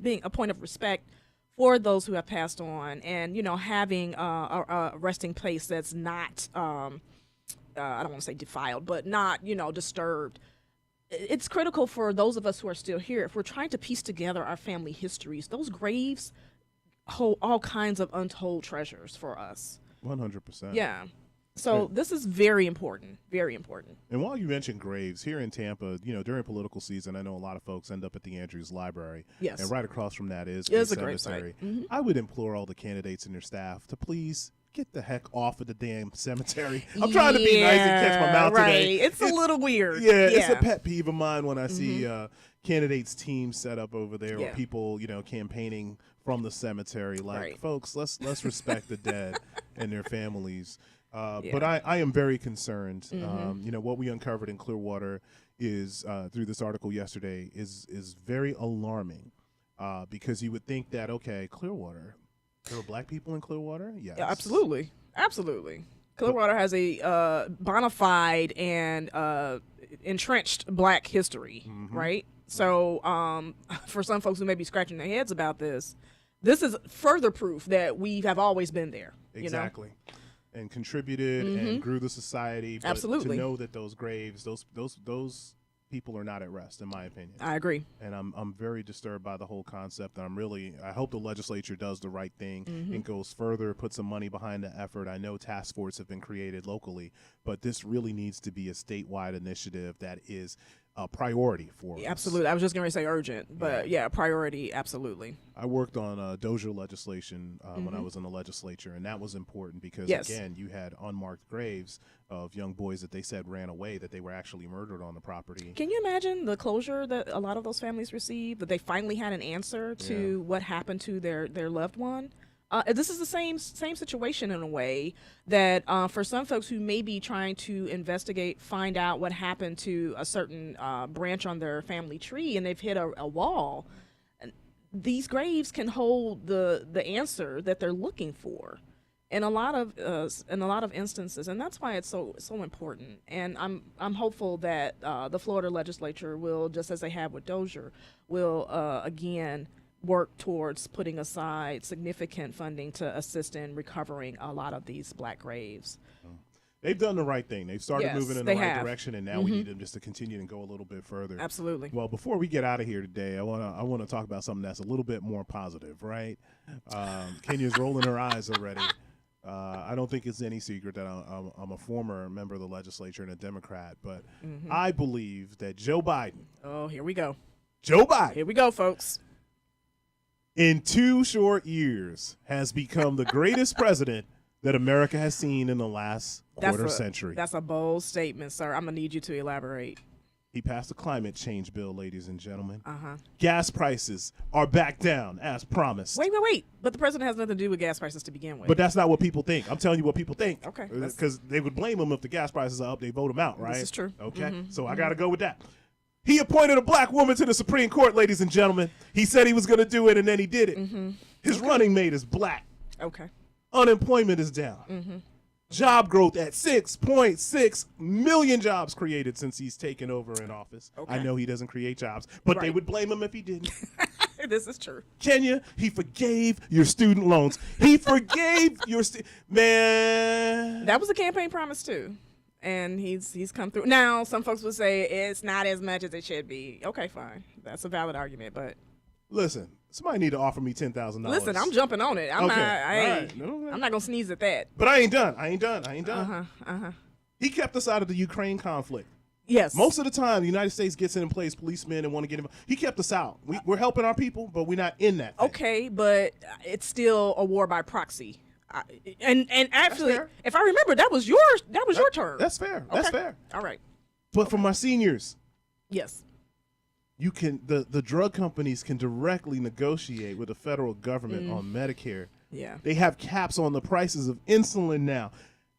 Speaker 2: being a point of respect for those who have passed on and, having a resting place that's not, I don't want to say defiled, but not, disturbed. It's critical for those of us who are still here. If we're trying to piece together our family histories, those graves hold all kinds of untold treasures for us.
Speaker 1: 100%.
Speaker 2: Yeah. So this is very important, very important.
Speaker 1: And while you mentioned graves, here in Tampa, during political season, I know a lot of folks end up at the Andrews Library.
Speaker 2: Yes.
Speaker 1: And right across from that is
Speaker 2: a great
Speaker 1: cemetery.
Speaker 2: site.
Speaker 1: I would implore all the candidates and their staff to please get the heck off of the damn cemetery. I'm trying to be nice and catch my mouth today.
Speaker 2: It's a little weird.
Speaker 1: Yeah, it's a pet peeve of mine when I see candidates' teams set up over there or people, campaigning from the cemetery. Like, folks, let's respect the dead and their families. But I am very concerned. What we uncovered in Clearwater is through this article yesterday is very alarming because you would think that, okay, Clearwater, there were Black people in Clearwater? Yes.
Speaker 2: Yeah, absolutely. Clearwater has a bona fide and entrenched Black history, right? So for some folks who may be scratching their heads about this is further proof that we have always been there.
Speaker 1: Exactly. And contributed and grew the society. But
Speaker 2: Absolutely.
Speaker 1: To know that those graves, those people are not at rest, in my opinion.
Speaker 2: I agree.
Speaker 1: And I'm very disturbed by the whole concept. I hope the legislature does the right thing and goes further, put some money behind the effort. I know task forces have been created locally, but this really needs to be a statewide initiative that is a priority for us.
Speaker 2: Absolutely. I was just going to say urgent, but priority, absolutely.
Speaker 1: I worked on Dozier legislation when I was in the legislature, and that was important because, again, you had unmarked graves of young boys that they said ran away, that they were actually murdered on the property.
Speaker 2: Can you imagine the closure that a lot of those families received, that they finally had an answer to what happened to their loved one? This is the same situation in a way that for some folks who may be trying to investigate, find out what happened to a certain branch on their family tree, and they've hit a wall. These graves can hold the answer that they're looking for in a lot of instances, and that's why it's so important. And I'm hopeful that the Florida legislature will, just as they have with Dozier, will again work towards putting aside significant funding to assist in recovering a lot of these Black graves.
Speaker 1: They've done the right thing. They've started moving in the right direction, and now we need them just to continue and go a little bit further.
Speaker 2: Absolutely.
Speaker 1: Well, before we get out of here today, I want to talk about something that's a little bit more positive, right? Kenya's rolling her eyes already. I don't think it's any secret that I'm a former member of the legislature and a Democrat, but I believe that Joe Biden.
Speaker 2: Oh, here we go.
Speaker 1: Joe Biden.
Speaker 2: Here we go, folks.
Speaker 1: In 2 short years, has become the greatest president that America has seen in the last quarter century.
Speaker 2: That's a bold statement, sir. I'm going to need you to elaborate.
Speaker 1: He passed a climate change bill, ladies and gentlemen. Gas prices are back down, as promised.
Speaker 2: Wait. But the president has nothing to do with gas prices to begin with.
Speaker 1: But that's not what people think. I'm telling you what people think.
Speaker 2: Okay.
Speaker 1: Because they would blame him if the gas prices are up, they vote him out, right?
Speaker 2: This is true.
Speaker 1: Okay. So I got to go with that. He appointed a Black woman to the Supreme Court, ladies and gentlemen. He said he was going to do it, and then he did it. His running mate is Black.
Speaker 2: Okay.
Speaker 1: Unemployment is down. Job growth at 6.6 million jobs created since he's taken over in office. I know he doesn't create jobs, but they would blame him if he didn't.
Speaker 2: This is true.
Speaker 1: Kenya, he forgave your student loans. He forgave your man.
Speaker 2: That was a campaign promise too. And he's come through. Now, some folks would say it's not as much as it should be. Okay, fine. That's a valid argument, but
Speaker 1: listen, somebody need to offer me $10,000.
Speaker 2: Listen, I'm jumping on it. I'm not gonna sneeze at that.
Speaker 1: But I ain't done. He kept us out of the Ukraine conflict.
Speaker 2: Yes.
Speaker 1: Most of the time, the United States gets in place policemen and want to get involved. He kept us out. We're helping our people, but we're not in that thing.
Speaker 2: Okay, but it's still a war by proxy. And actually, if I remember, that was your term.
Speaker 1: That's fair.
Speaker 2: Okay.
Speaker 1: That's fair.
Speaker 2: All right.
Speaker 1: But for my seniors,
Speaker 2: yes,
Speaker 1: the drug companies can directly negotiate with the federal government on Medicare.
Speaker 2: Yeah.
Speaker 1: They have caps on the prices of insulin now.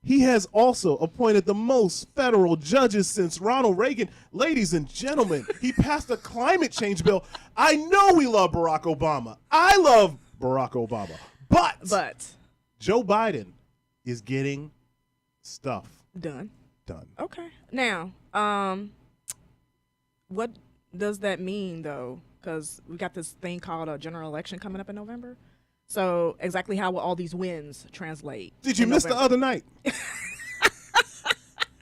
Speaker 1: He has also appointed the most federal judges since Ronald Reagan. Ladies and gentlemen, he passed a climate change bill. I know we love Barack Obama. I love Barack Obama. But Joe Biden is getting stuff
Speaker 2: done.
Speaker 1: Okay.
Speaker 2: Now, what does that mean, though? Because we got this thing called a general election coming up in November. So exactly how will all these wins translate?
Speaker 1: Did you miss the other night?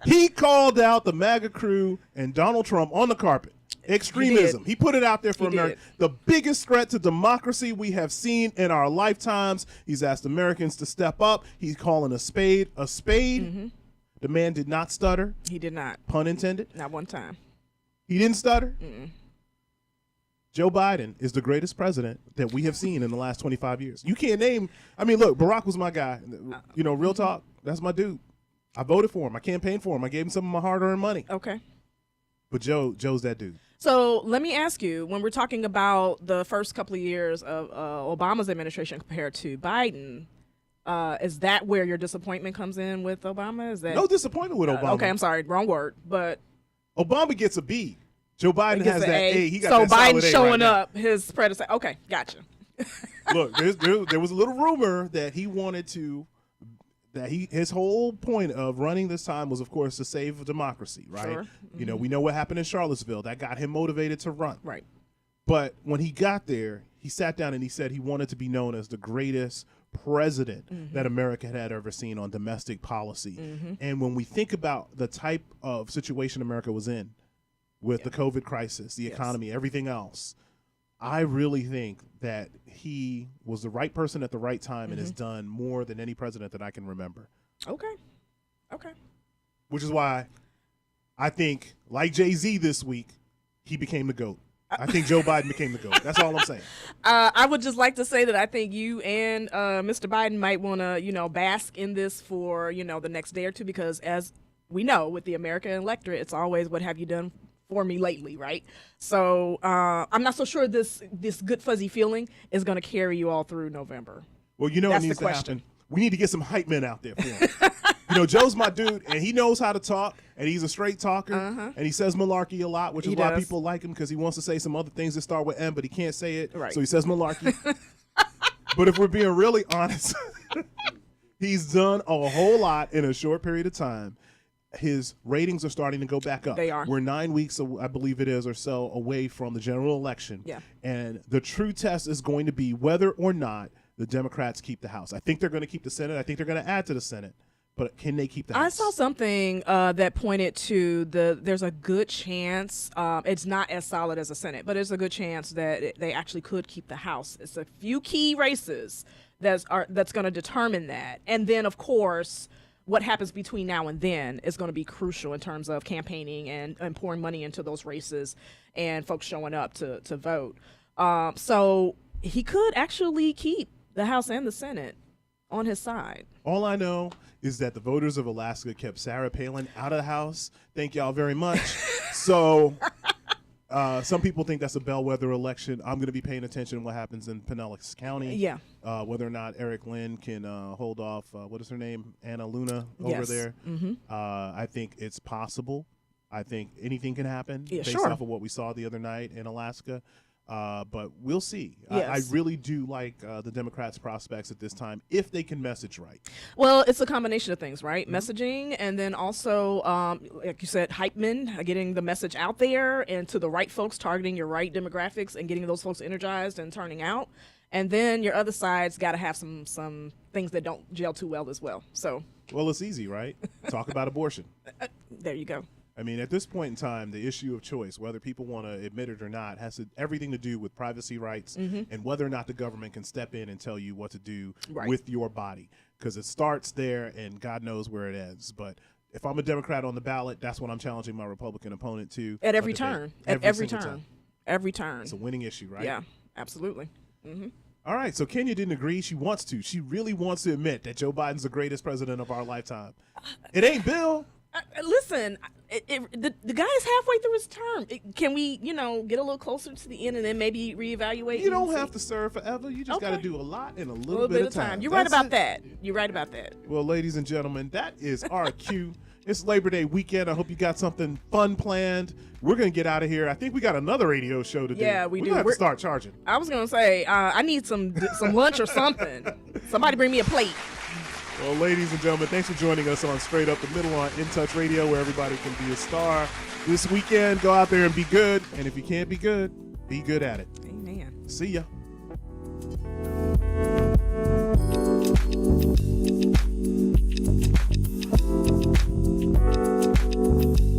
Speaker 1: He called out the MAGA crew and Donald Trump on the carpet. Extremism. He put it out there for America. The biggest threat to democracy we have seen in our lifetimes. He's asked Americans to step up. He's calling a spade a spade.
Speaker 2: Mm-hmm.
Speaker 1: The man did not stutter.
Speaker 2: He did not.
Speaker 1: Pun intended.
Speaker 2: Not one time.
Speaker 1: He didn't stutter.
Speaker 2: Mm-mm.
Speaker 1: Joe Biden is the greatest president that we have seen in the last 25 years. You can't name. I mean, look, Barack was my guy. You know, real talk. That's my dude. I voted for him. I campaigned for him. I gave him some of my hard-earned money.
Speaker 2: Okay.
Speaker 1: But Joe's that dude.
Speaker 2: So let me ask you, when we're talking about the first couple of years of Obama's administration compared to Biden, is that where your disappointment comes in with Obama? Is that
Speaker 1: no disappointment with Obama?
Speaker 2: Okay, I'm sorry, wrong word. But
Speaker 1: Obama gets a B. Joe Biden has that A. He got
Speaker 2: so
Speaker 1: that solid
Speaker 2: Biden
Speaker 1: A
Speaker 2: showing
Speaker 1: right now.
Speaker 2: up, his predecessor. Okay, gotcha.
Speaker 1: Look, there was a little rumor that he wanted to. His whole point of running this time was, of course, to save democracy, right?
Speaker 2: Sure.
Speaker 1: You know, we know what happened in Charlottesville. That got him motivated to run.
Speaker 2: Right.
Speaker 1: But when he got there, he sat down and he said he wanted to be known as the greatest president that America had ever seen on domestic policy. And when we think about the type of situation America was in with the COVID crisis, the economy, everything else, I really think that he was the right person at the right time and has done more than any president that I can remember.
Speaker 2: Okay.
Speaker 1: Which is why I think, like Jay-Z this week, he became the GOAT. I think Joe Biden became the GOAT. That's all I'm saying.
Speaker 2: I would just like to say that I think you and Mr. Biden might want to, bask in this for, the next day or two, because as we know, with the American electorate, it's always what have you done for me lately, right? So I'm not so sure this good fuzzy feeling is going to carry you all through November.
Speaker 1: Well, what
Speaker 2: That's
Speaker 1: needs
Speaker 2: the
Speaker 1: to happen? We need to get some hype men out there for him. Joe's my dude, and he knows how to talk, and he's a straight talker, and he says malarkey a lot, which is why people like him, because he wants to say some other things that start with M, but he can't say it, so he says malarkey. But if we're being really honest, he's done a whole lot in a short period of time. His ratings are starting to go back up.
Speaker 2: They are.
Speaker 1: We're 9 weeks, I believe it is, or so away from the general election.
Speaker 2: Yeah.
Speaker 1: And the true test is going to be whether or not the Democrats keep the House. I think they're going to keep the Senate. I think they're going to add to the Senate. But can they keep the House?
Speaker 2: I saw something that pointed to there's a good chance, it's not as solid as the Senate, but there's a good chance that they actually could keep the House. It's a few key races that's going to determine that. And then, of course, what happens between now and then is going to be crucial in terms of campaigning and pouring money into those races and folks showing up to vote. So he could actually keep the House and the Senate on his side.
Speaker 1: All I know is that the voters of Alaska kept Sarah Palin out of the House. Thank y'all very much. So some people think that's a bellwether election. I'm going to be paying attention to what happens in Pinellas County.
Speaker 2: Yeah.
Speaker 1: Whether or not Eric Lynn can hold off, what is her name? Anna Luna over there. I think it's possible. I think anything can happen based off of what we saw the other night in Alaska. But we'll see.
Speaker 2: Yes.
Speaker 1: I really do like the Democrats' prospects at this time if they can message right.
Speaker 2: Well, it's a combination of things, right? Messaging, and then also, like you said, hype men, getting the message out there and to the right folks, targeting your right demographics and getting those folks energized and turning out. And then your other side's got to have some things that don't gel too well as well. So,
Speaker 1: well, it's easy, right? Talk about abortion.
Speaker 2: There you go.
Speaker 1: I mean, at this point in time, the issue of choice, whether people want to admit it or not, has everything to do with privacy rights and whether or not the government can step in and tell you what to do with your body. Because it starts there, and God knows where it ends. But if I'm a Democrat on the ballot, that's what I'm challenging my Republican opponent to.
Speaker 2: At every turn. At every turn.
Speaker 1: Time.
Speaker 2: Every turn.
Speaker 1: It's a winning issue, right?
Speaker 2: Yeah, absolutely.
Speaker 1: All right, so Kenya didn't agree. She wants to. She really wants to admit that Joe Biden's the greatest president of our lifetime. It ain't Bill.
Speaker 2: Listen, the guy is halfway through his term. Can we, get a little closer to the end and then maybe reevaluate?
Speaker 1: You don't have to serve forever. You just got to do a lot in a little bit of time.
Speaker 2: You're right about that. You're right about that.
Speaker 1: Well, ladies and gentlemen, that is our cue. It's Labor Day weekend. I hope you got something fun planned. We're going to get out of here. I think we got another radio show to do.
Speaker 2: Yeah, we do.
Speaker 1: We're going to have to start charging.
Speaker 2: I was going to say, I need some lunch or something. Somebody bring me a plate.
Speaker 1: Well, ladies and gentlemen, thanks for joining us on Straight Up the Middle on In Touch Radio, where everybody can be a star. This weekend, go out there and be good. And if you can't be good at it.
Speaker 2: Amen.
Speaker 1: See ya.